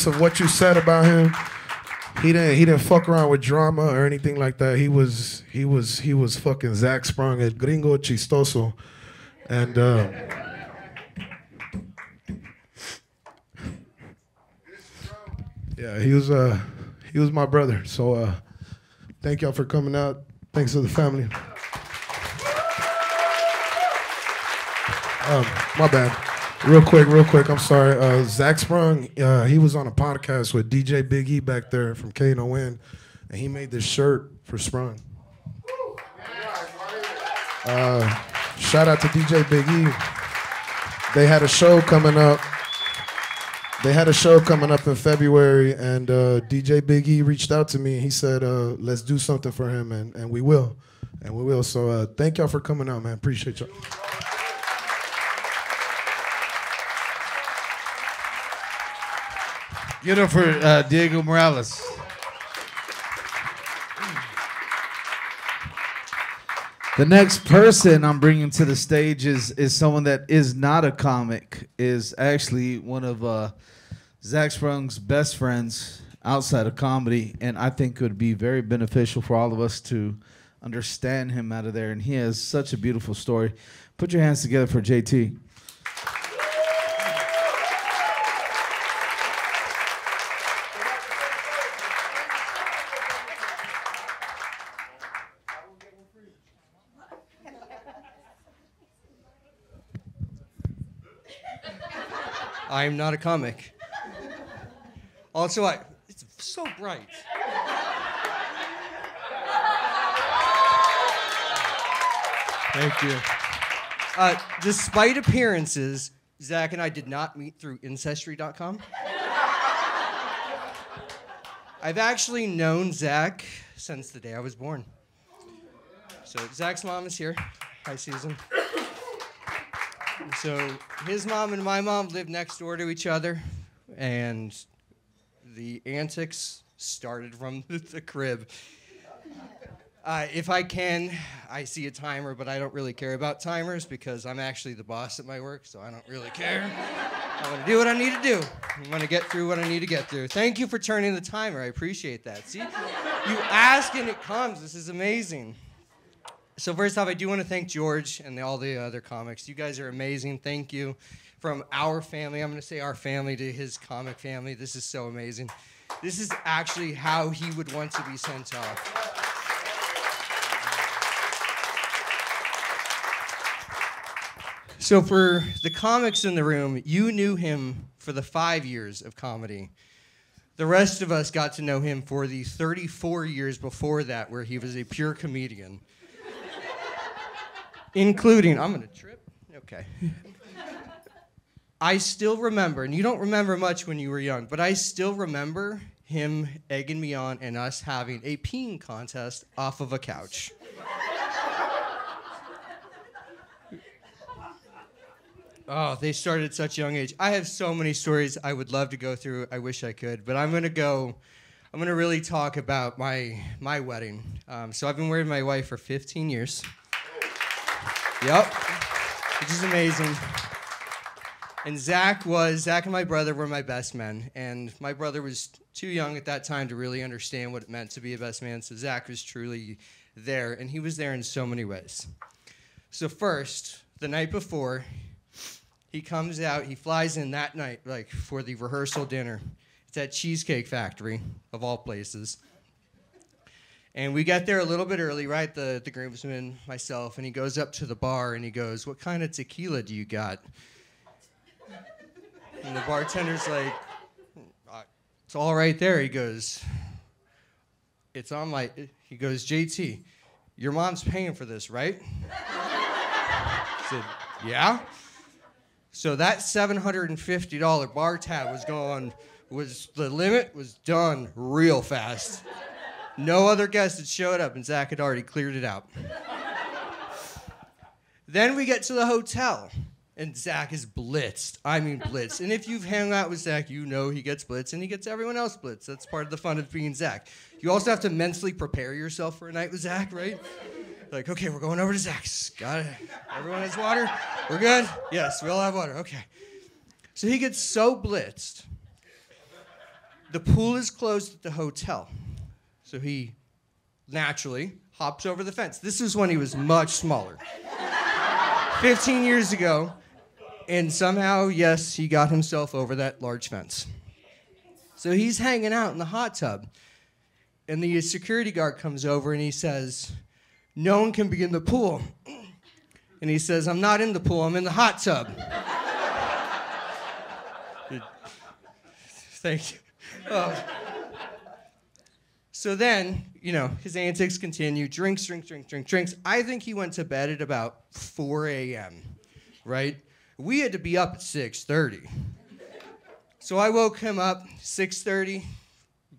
of what you said about him, he didn't fuck around with drama or anything like that. He was fucking Zak Sprung, el gringo chistoso, and yeah, he was my brother. So thank y'all for coming out. Thanks to the family. My bad. Real quick, I'm sorry. Zak Sprung, he was on a podcast with DJ Big E back there from KNON, and he made this shirt for Sprung. Shout out to DJ Big E. They had a show coming up in February, and DJ Big E reached out to me, and he said, let's do something for him, and we will. So thank y'all for coming out, man. Appreciate y'all. Give it up for Diego Morales. The next person I'm bringing to the stage is someone that is not a comic, is actually one of Zak Sprung's best friends outside of comedy, and I think it would be very beneficial for all of us to understand him out of there, and he has such a beautiful story. Put your hands together for JT. I'm not a comic. Also, it's so bright. Thank you. Despite appearances, Zach and I did not meet through Ancestry.com. I've actually known Zach since the day I was born. So Zach's mom is here. Hi, Susan. So his mom and my mom lived next door to each other, and the antics started from the crib. If I can, I see a timer, but I don't really care about timers because I'm actually the boss at my work, so I don't really care. I want to do what I need to do. I want to get through what I need to get through. Thank you for turning the timer. I appreciate that. See, you ask and it comes. This is amazing. So first off, I do want to thank George and all the other comics. You guys are amazing. Thank you. From our family, I'm going to say our family, to his comic family. This is so amazing. This is actually how he would want to be sent off. So for the comics in the room, you knew him for the 5 years of comedy. The rest of us got to know him for the 34 years before that, where he was a pure comedian. Including, I'm gonna trip? Okay. I still remember, and you don't remember much when you were young, but I still remember him egging me on and us having a peeing contest off of a couch. Oh, they started at such a young age. I have so many stories I would love to go through. I wish I could, but I'm gonna really talk about my wedding. So I've been married to my wife for 15 years. Yep, which is amazing. And Zach and my brother were my best men. And my brother was too young at that time to really understand what it meant to be a best man. So Zach was truly there, and he was there in so many ways. So first, the night before, he comes out, he flies in that night, like, for the rehearsal dinner. It's at Cheesecake Factory, of all places. And we get there a little bit early, right? The groomsman, myself, and he goes up to the bar and he goes, "What kind of tequila do you got?" And the bartender's like, "It's all right there." He goes, "It's on my," he goes, "JT, your mom's paying for this, right?" I said, "Yeah." So that $750 bar tab the limit was done real fast. No other guests had showed up, and Zach had already cleared it out. Then we get to the hotel, and Zach is blitzed. I mean blitzed. And if you've hung out with Zach, you know he gets blitzed, and he gets everyone else blitzed. That's part of the fun of being Zach. You also have to mentally prepare yourself for a night with Zach, right? Like, okay, we're going over to Zach's. Got it. Everyone has water? We're good? Yes, we all have water. Okay. So he gets so blitzed. The pool is closed at the hotel. So he naturally hops over the fence. This is when he was much smaller. 15 years ago. And somehow, yes, he got himself over that large fence. So he's hanging out in the hot tub. And the security guard comes over and he says, "No one can be in the pool." And he says, "I'm not in the pool, I'm in the hot tub." Thank you. Oh. So then, his antics continue. Drinks. I think he went to bed at about 4 a.m., right? We had to be up at 6:30. So I woke him up, 6:30.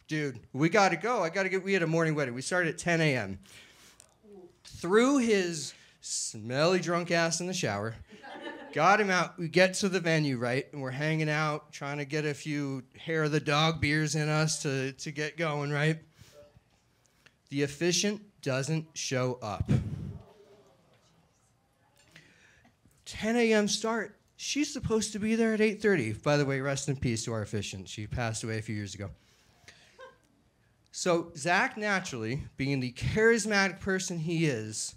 Dude, we got to go. We had a morning wedding. We started at 10 a.m. Threw his smelly drunk ass in the shower, got him out. We get to the venue, right? And we're hanging out, trying to get a few hair of the dog beers in us to get going, right? The officiant doesn't show up. 10 a.m. start. She's supposed to be there at 8:30. By the way, rest in peace to our officiant. She passed away a few years ago. So Zach, naturally, being the charismatic person he is,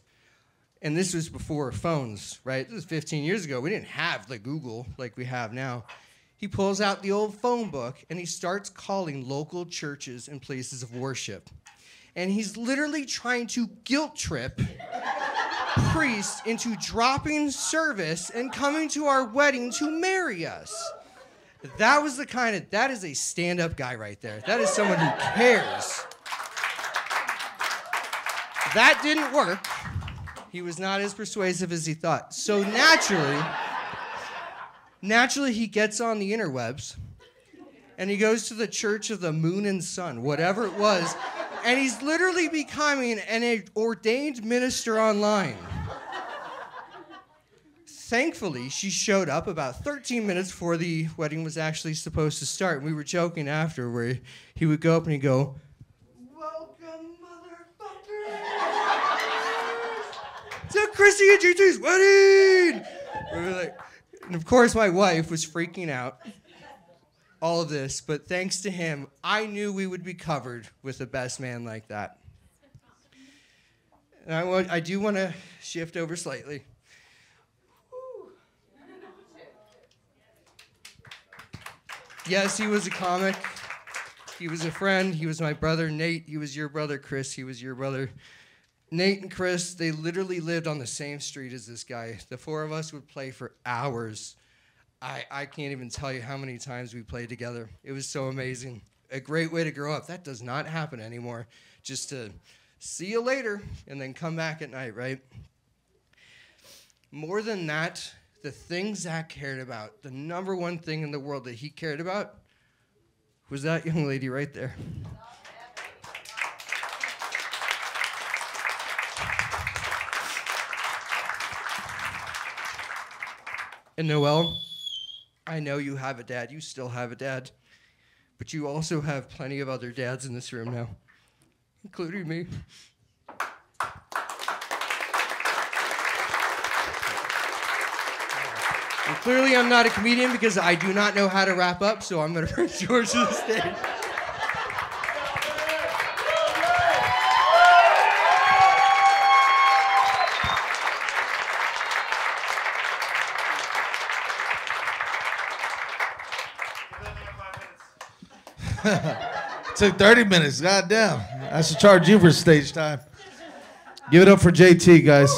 and this was before phones, right? This was 15 years ago. We didn't have the Google like we have now. He pulls out the old phone book, and he starts calling local churches and places of worship. And he's literally trying to guilt trip priests into dropping service and coming to our wedding to marry us. That is a stand-up guy right there. That is someone who cares. That didn't work. He was not as persuasive as he thought. So naturally he gets on the interwebs and he goes to the Church of the Moon and Sun, whatever it was, and he's literally becoming an ordained minister online. Thankfully, she showed up about 13 minutes before the wedding was actually supposed to start. And we were joking after where he would go up and he'd go, "Welcome, motherfuckers, to Chrissy and GT's wedding!" We were like, and of course, my wife was freaking out. All of this, but thanks to him, I knew we would be covered with a best man like that. And I do want to shift over slightly. Yes, he was a comic. He was a friend. He was my brother, Nate. He was your brother, Chris. He was your brother. Nate and Chris, they literally lived on the same street as this guy. The four of us would play for hours. I can't even tell you how many times we played together. It was so amazing. A great way to grow up. That does not happen anymore. Just to see you later and then come back at night, right? More than that, the thing Zach cared about, the number one thing in the world that he cared about, was that young lady right there. And Noelle, I know you have a dad. You still have a dad. But you also have plenty of other dads in this room now, including me. And clearly I'm not a comedian because I do not know how to wrap up, so I'm going to bring George to the stage. Took 30 minutes. Goddamn. I should charge you for stage time. Give it up for JT, guys.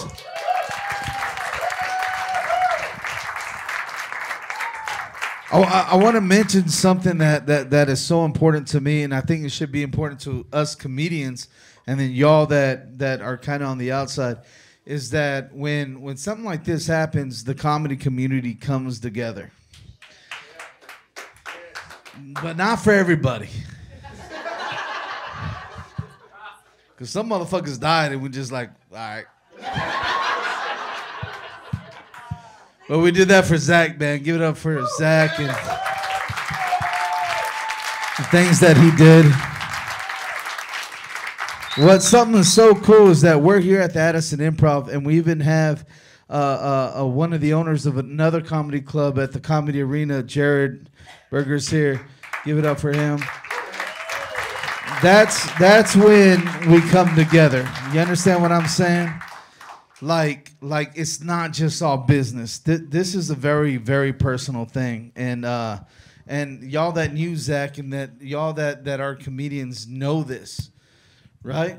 I want to mention something that is so important to me, and I think it should be important to us comedians, and then y'all that are kind of on the outside. is that when something like this happens, the comedy community comes together. But not for everybody. Because some motherfuckers died and we just like, all right. But we did that for Zak, man. Give it up for Zak and the things that he did. What's something that's so cool is that we're here at the Addison Improv, and we even have one of the owners of another comedy club at the Comedy Arena, Jared Berger's here. Give it up for him. That's when we come together. You understand what I'm saying? Like it's not just all business. This is a very, very personal thing, and y'all that knew Zak and that y'all that are comedians know this. Right?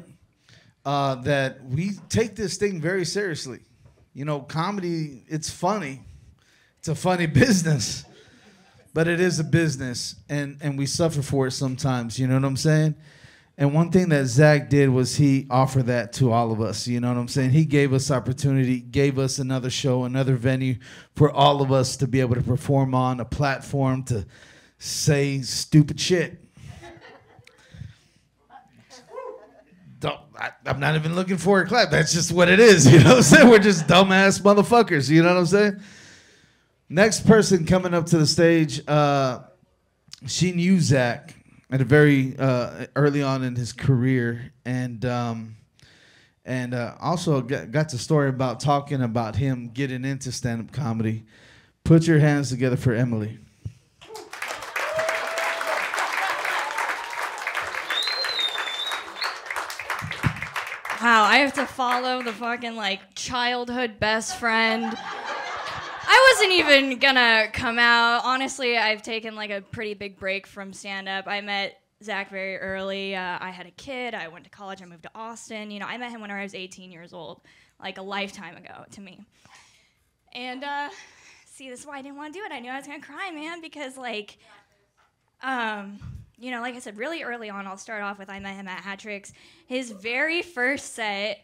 That we take this thing very seriously. You know, comedy, it's funny. It's a funny business. But it is a business, and we suffer for it sometimes, you know what I'm saying? And one thing that Zak did was he offered that to all of us, you know what I'm saying? He gave us opportunity, gave us another show, another venue for all of us to be able to perform on, a platform to say stupid shit. I'm not even looking for a clap. That's just what it is. You know what I'm saying? We're just dumbass motherfuckers. You know what I'm saying? Next person coming up to the stage, she knew Zak at a very early on in his career, and also got the story about talking about him getting into stand-up comedy. Put your hands together for Emily. Wow, I have to follow the fucking, like, childhood best friend. I wasn't even gonna come out. Honestly, I've taken, like, a pretty big break from stand-up. I met Zak very early. I had a kid. I went to college. I moved to Austin. You know, I met him when I was 18 years old, like a lifetime ago to me. And, see, this is why I didn't want to do it. I knew I was gonna cry, man, because, like, you know, like I said, really early on, I'll start off with I met him at Hat Tricks, his very first set,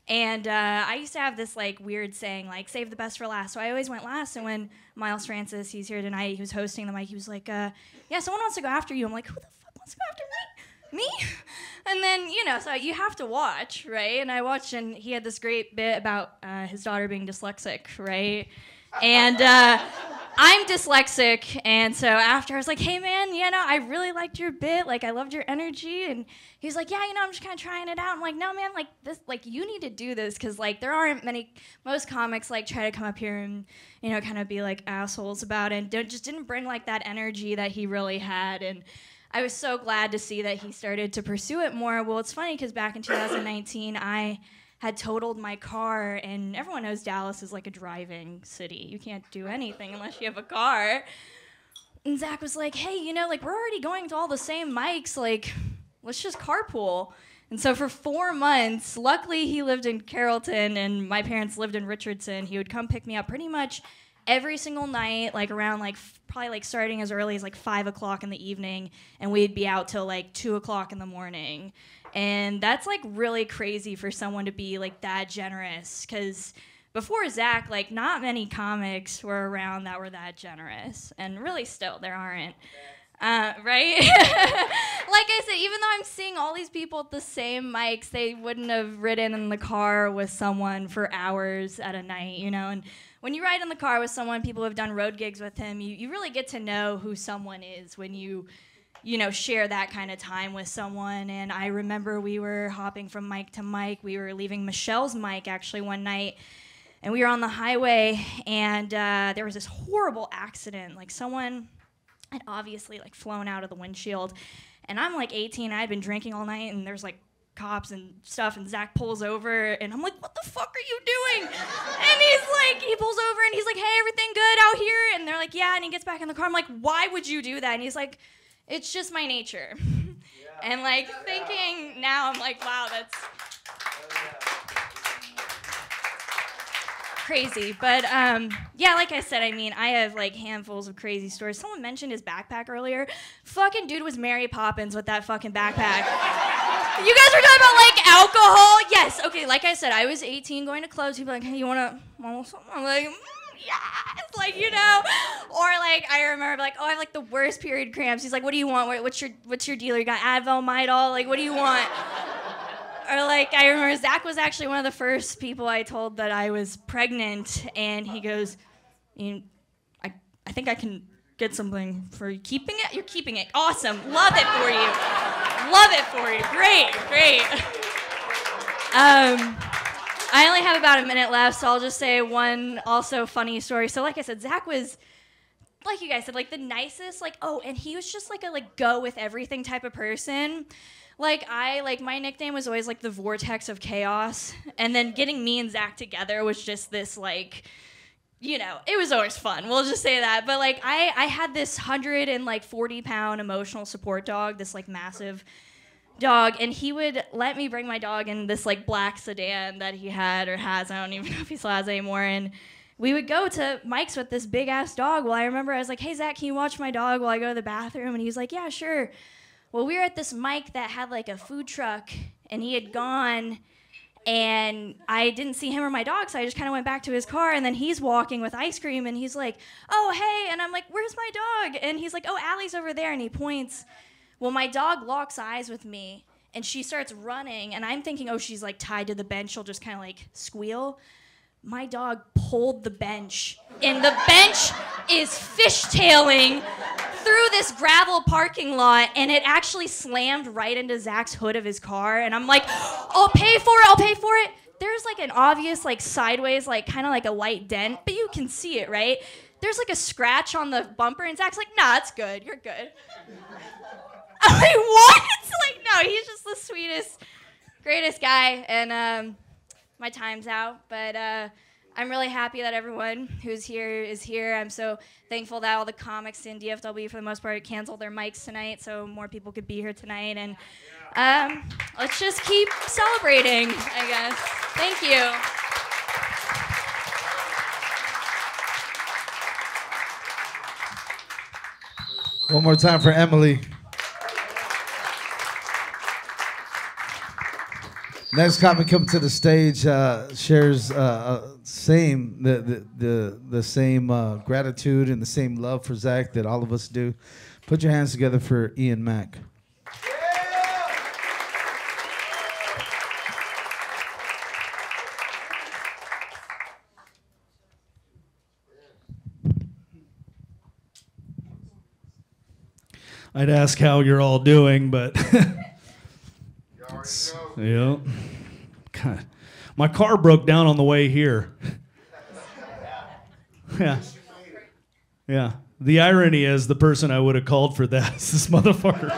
and I used to have this, like, weird saying, like, save the best for last, so I always went last, and when Miles Francis, he's here tonight, he was hosting the mic, he was like, yeah, someone wants to go after you. I'm like, who the fuck wants to go after me? Me? And then, you know, so you have to watch, right? And I watched, and he had this great bit about his daughter being dyslexic, right? And I'm dyslexic, and so after I was like, hey man, you know, I really liked your bit, like I loved your energy, and he was like, yeah, you know, I'm just kind of trying it out. I'm like, no man, like this, like you need to do this, because like there aren't most comics like try to come up here and, you know, kind of be like assholes about it, and just didn't bring like that energy that he really had, and I was so glad to see that he started to pursue it more. Well, it's funny because back in 2019, I had totaled my car, and everyone knows Dallas is like a driving city. You can't do anything unless you have a car. And Zak was like, hey, you know, like we're already going to all the same mics, like let's just carpool. And so for 4 months, luckily he lived in Carrollton and my parents lived in Richardson. He would come pick me up pretty much every single night, like around like probably like starting as early as like 5 o'clock in the evening, and we'd be out till like 2 o'clock in the morning. And that's like really crazy for someone to be like that generous, because before Zak, like not many comics were around that were that generous, and really still there aren't. Right? Like I said, even though I'm seeing all these people at the same mics, they wouldn't have ridden in the car with someone for hours at a night, you know? And when you ride in the car with someone, people who have done road gigs with him, you really get to know who someone is when you know, share that kind of time with someone. And I remember we were hopping from mic to mic. We were leaving Michelle's mic actually one night, and we were on the highway, and there was this horrible accident. Like someone had obviously like flown out of the windshield, and I'm like 18. I had been drinking all night, and there's like cops and stuff, and Zak pulls over, and I'm like, what the fuck are you doing? And he pulls over, and he's like, hey, everything good out here? And they're like, yeah. And he gets back in the car. I'm like, why would you do that? And he's like, it's just my nature. Yeah. And like thinking now, I'm like, wow, that's crazy. But yeah, like I said, I mean, I have like handfuls of crazy stories. Someone mentioned his backpack earlier. Fucking dude was Mary Poppins with that fucking backpack. You guys were talking about like alcohol. Yes. Okay. Like I said, I was 18 going to clubs. People were like, hey, you want something? I'm like, yes. Like, you know. Or like I remember like, oh, I have like the worst period cramps. He's like, what do you want? What's your deal? You got Advil, Midol? Like, what do you want? Or like I remember Zach was actually one of the first people I told that I was pregnant, and he goes, I think I can get something for you. Keeping it? You're keeping it. Awesome. Love it for you. Love it for you. Great. I only have about a minute left, so I'll just say one also funny story. So like I said, Zach was, like you guys said, like the nicest, like, oh, and he was just like a like go with everything type of person. Like my nickname was always like the vortex of chaos, and then getting me and Zach together was just this like, you know, it was always fun. We'll just say that. But like I had this 140-pound emotional support dog, this like massive dog, and he would let me bring my dog in this like black sedan that he had or has. I don't even know if he still has anymore. And we would go to Mike's with this big ass dog. Well, I remember I was like, hey Zach, can you watch my dog while I go to the bathroom? And he was like, yeah, sure. Well, we were at this Mike that had like a food truck, and he had gone, and I didn't see him or my dog, so I just kind of went back to his car, and then he's walking with ice cream, and he's like, oh, hey, and I'm like, where's my dog? And he's like, oh, Allie's over there, and he points. Well, my dog locks eyes with me, and she starts running, and I'm thinking, oh, she's like tied to the bench, she'll just kind of like squeal. My dog pulled the bench, and the bench is fishtailing through this gravel parking lot, and it actually slammed right into Zach's hood of his car, and I'm like, I'll pay for it. There's like an obvious like sideways, like kind of like a light dent, but you can see it, right? There's like a scratch on the bumper, and Zach's like, nah, it's good, you're good. I'm like, what? Like, no, he's just the sweetest, greatest guy, and my time's out, but I'm really happy that everyone who's here is here. I'm so thankful that all the comics in DFW, for the most part, canceled their mics tonight, so more people could be here tonight. And let's just keep celebrating, I guess. Thank you. One more time for Emily. Next comic coming to the stage shares the same gratitude and the same love for Zach that all of us do. Put your hands together for Ian Mack. I'd ask how you're all doing, but yeah. God. My car broke down on the way here. Yeah. The irony is the person I would have called for that is this motherfucker.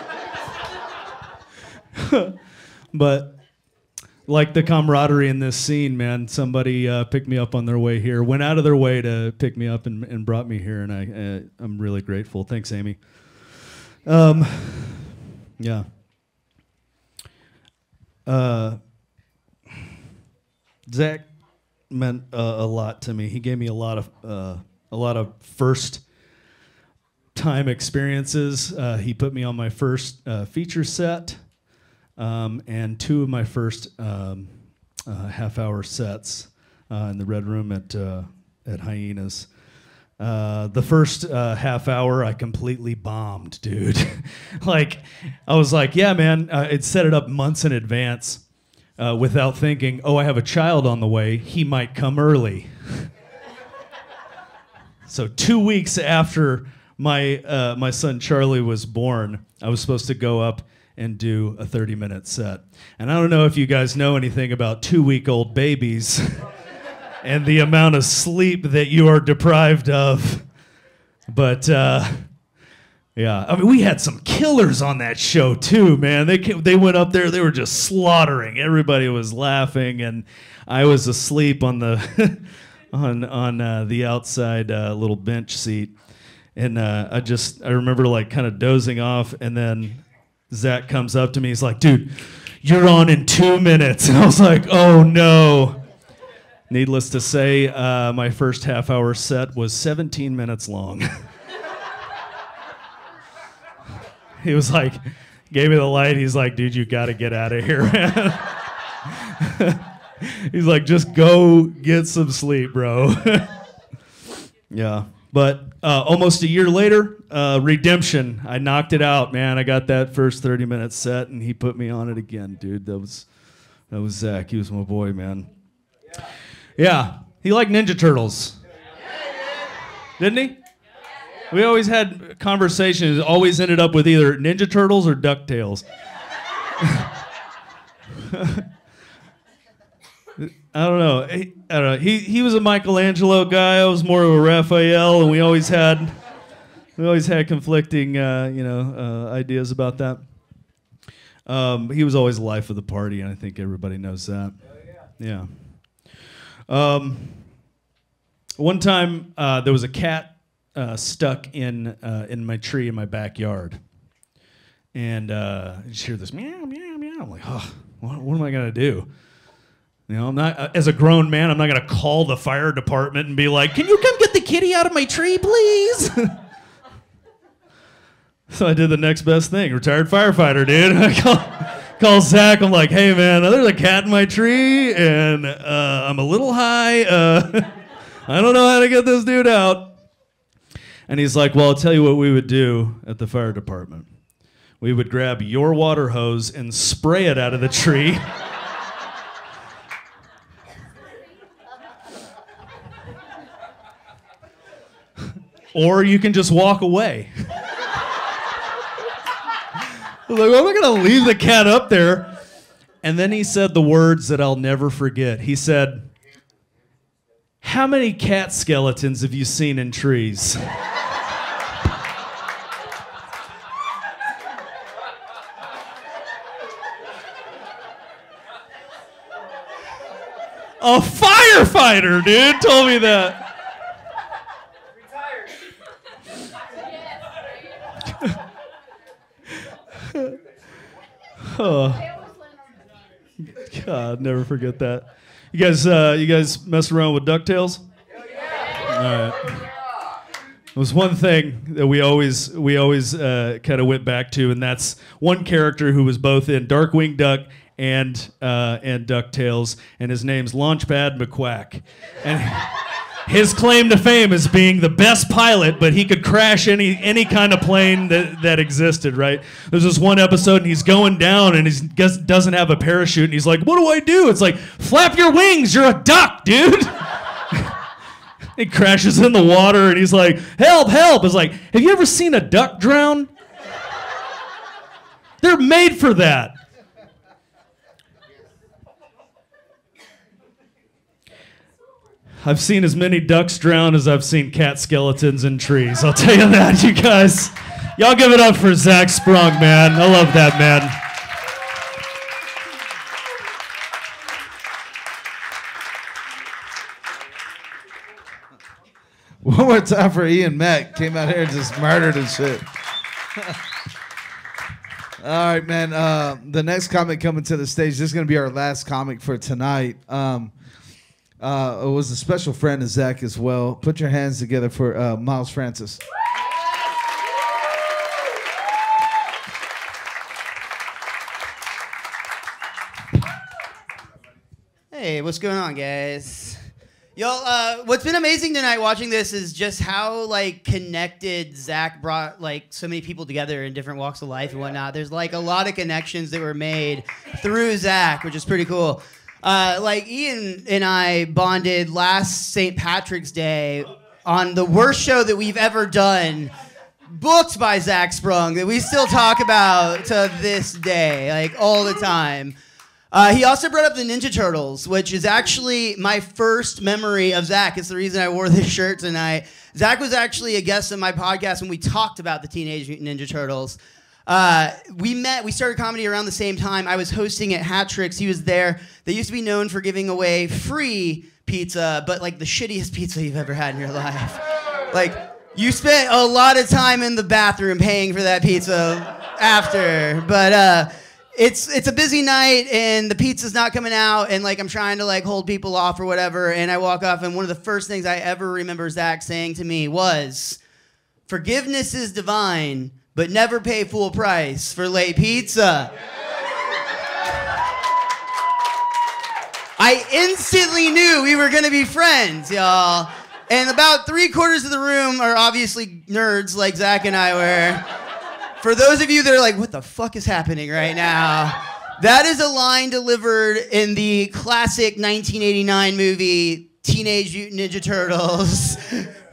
But like the camaraderie in this scene, man, somebody picked me up on their way here, went out of their way to pick me up and brought me here, and I'm really grateful. Thanks, Amy. Yeah. Zach meant a lot to me. He gave me a lot of first time experiences. He put me on my first feature set, and two of my first half-hour sets in the Red Room at Hyenas. The first half hour, I completely bombed, dude. Like, I was like, yeah, man, it set it up months in advance without thinking, oh, I have a child on the way. He might come early. So 2 weeks after my son Charlie was born, I was supposed to go up and do a 30-minute set. And I don't know if you guys know anything about 2-week-old babies and the amount of sleep that you are deprived of. But yeah, I mean, we had some killers on that show too, man. They went up there, they were just slaughtering. Everybody was laughing, and I was asleep on the on the outside little bench seat, and I remember like kind of dozing off, and then Zach comes up to me. He's like, "Dude, you're on in 2 minutes," and I was like, "Oh no." Needless to say, my first half-hour set was 17 minutes long. He was like, gave me the light. He's like, dude, you got to get out of here, man. He's like, just go get some sleep, bro. Yeah. But almost a year later, redemption. I knocked it out, man. I got that first 30 minutes set, and he put me on it again, dude. That was Zach. He was my boy, man. Yeah. He liked Ninja Turtles. Didn't he? We always had conversations. Always ended up with either Ninja Turtles or DuckTales. I don't know. He was a Michelangelo guy. I was more of a Raphael, and we always had conflicting ideas about that. He was always the life of the party, and I think everybody knows that. Yeah. One time there was a cat stuck in my tree in my backyard, and you just hear this meow meow meow. I'm like, oh, what am I gonna do? You know, I'm not, as a grown man, I'm not going to call the fire department and be like, can you come get the kitty out of my tree, please? So I did the next best thing, retired firefighter, dude. I call Zach. I'm like, hey, man, there's a cat in my tree, and I'm a little high. I don't know how to get this dude out. And he's like, well, I'll tell you what we would do at the fire department. We would grab your water hose and spray it out of the tree. Or you can just walk away. I was like, well, I'm not going to leave the cat up there. And then he said the words that I'll never forget. He said, how many cat skeletons have you seen in trees? A firefighter, dude, told me that. Oh. God, never forget that. You guys mess around with DuckTales? All right. It was one thing that we always kind of went back to, and that's one character who was both in Darkwing Duck and DuckTales, and his name's Launchpad McQuack. And his claim to fame is being the best pilot, but he could crash any kind of plane that existed, right? There's this one episode, and he's going down, and he doesn't have a parachute, and he's like, what do I do? It's like, flap your wings, you're a duck, dude. He crashes in the water, and he's like, help, help. It's like, have you ever seen a duck drown? They're made for that. I've seen as many ducks drown as I've seen cat skeletons in trees. I'll tell you that, you guys. Y'all give it up for Zak Sprung, man. I love that, man. One more time for Ian Mack. Came out here and just murdered and shit. All right, man. The next comic coming to the stage, this is going to be our last comic for tonight. It was a special friend of Zach as well. Put your hands together for Miles Francis. Hey, what's going on, guys? Y'all, what's been amazing tonight watching this is just how connected Zach brought so many people together in different walks of life and whatnot. There's a lot of connections that were made through Zach, which is pretty cool. Ian and I bonded last St. Patrick's Day on the worst show that we've ever done, booked by Zak Sprung, that we still talk about to this day, all the time. He also brought up the Ninja Turtles, which is actually my first memory of Zach. It's the reason I wore this shirt tonight. Zach was actually a guest on my podcast when we talked about the Teenage Mutant Ninja Turtles. We started comedy around the same time. I was hosting at Hat Tricks. He was there. They used to be known for giving away free pizza, but the shittiest pizza you've ever had in your life. You spent a lot of time in the bathroom paying for that pizza after, but it's a busy night and the pizza's not coming out, and I'm trying to hold people off or whatever, and I walk off, and one of the first things I ever remember Zach saying to me was, "Forgiveness is divine, but never pay full price for late pizza. I instantly knew we were gonna be friends, y'all. And about 3/4 of the room are obviously nerds like Zach and I were. For those of you that are like, what the fuck is happening right now? That is a line delivered in the classic 1989 movie, Teenage Mutant Ninja Turtles,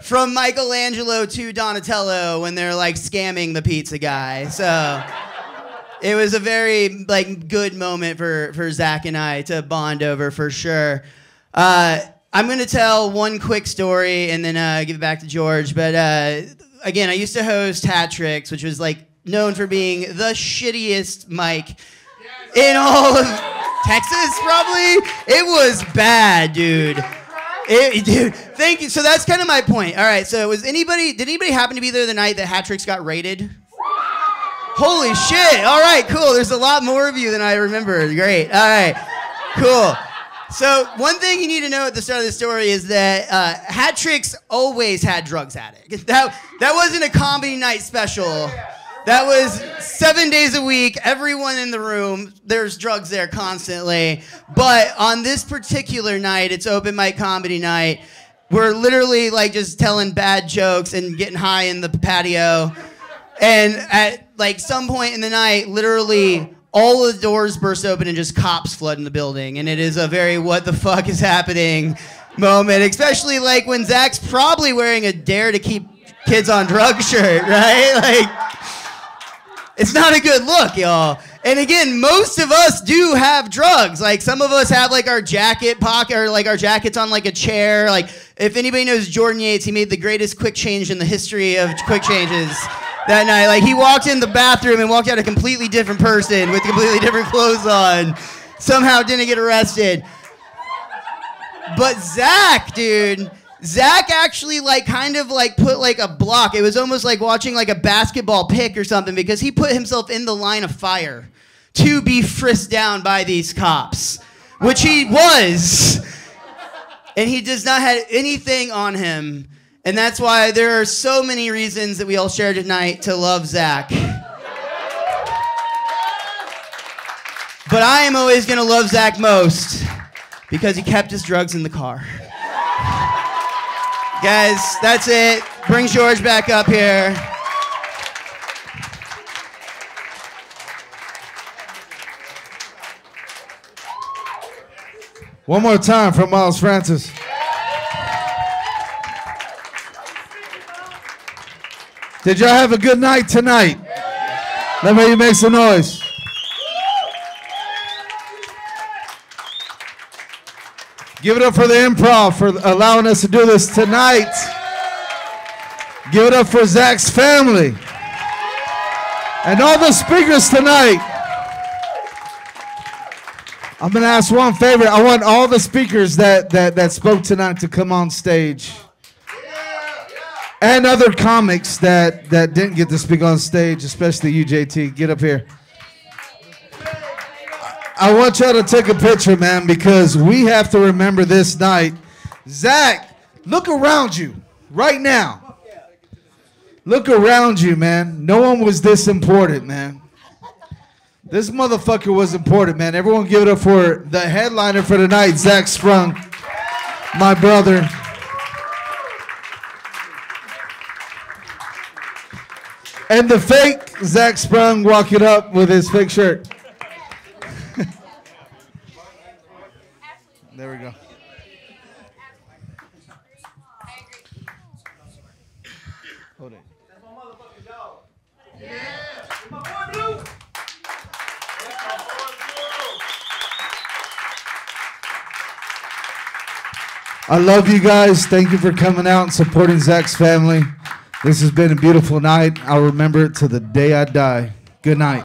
from Michelangelo to Donatello when they're like scamming the pizza guy. So it was a very like good moment for Zach and I to bond over for sure. I'm gonna tell one quick story and then give it back to George. But again, I used to host Hat Tricks, which was like known for being the shittiest mic in all of Texas, probably. It was bad, dude. Dude, thank you. So that's kind of my point. All right, so did anybody happen to be there the night that Hat Tricks got raided? Holy shit. All right, cool. There's a lot more of you than I remember. Great. All right, cool. So one thing you need to know at the start of the story is that Hat Tricks always had drugs addict. That wasn't a comedy night special. That was 7 days a week, everyone in the room, there's drugs there constantly. But on this particular night, it's open mic comedy night, we're literally like just telling bad jokes and getting high in the patio. And at like some point in the night, literally all of the doors burst open and just cops flood in the building. And it is a very what the fuck is happening moment, especially like when Zach's probably wearing a Dare to Keep Kids on Drugs shirt, right? Like, it's not a good look, y'all. And again, most of us do have drugs. Like some of us have like our jacket pocket or like our jackets on like a chair. Like if anybody knows Jordan Yates, he made the greatest quick change in the history of quick changes that night. Like he walked in the bathroom and walked out a completely different person with completely different clothes on. Somehow didn't get arrested. But Zach, dude, Zach actually like kind of like put like a block. It was almost like watching like a basketball pick or something because he put himself in the line of fire to be frisked down by these cops, which he was. And he does not have anything on him. And that's why there are so many reasons that we all share tonight to love Zach. But I am always gonna love Zach most because he kept his drugs in the car. Guys, that's it. Bring George back up here. One more time for Miles Francis. Did y'all have a good night tonight? Let me make some noise. Give it up for the Improv for allowing us to do this tonight. Give it up for Zak's family. And all the speakers tonight. I'm going to ask one favor. I want all the speakers that spoke tonight to come on stage. And other comics that didn't get to speak on stage, especially you, JT. Get up here. I want y'all to take a picture, man, because we have to remember this night. Zach, look around you right now. Look around you, man. No one was this important, man. This motherfucker was important, man. Everyone give it up for the headliner for tonight, Zak Sprung, my brother. And the fake Zak Sprung walking up with his fake shirt. There we go. Hold it. I love you guys. Thank you for coming out and supporting Zak's family. This has been a beautiful night. I'll remember it till the day I die. Good night.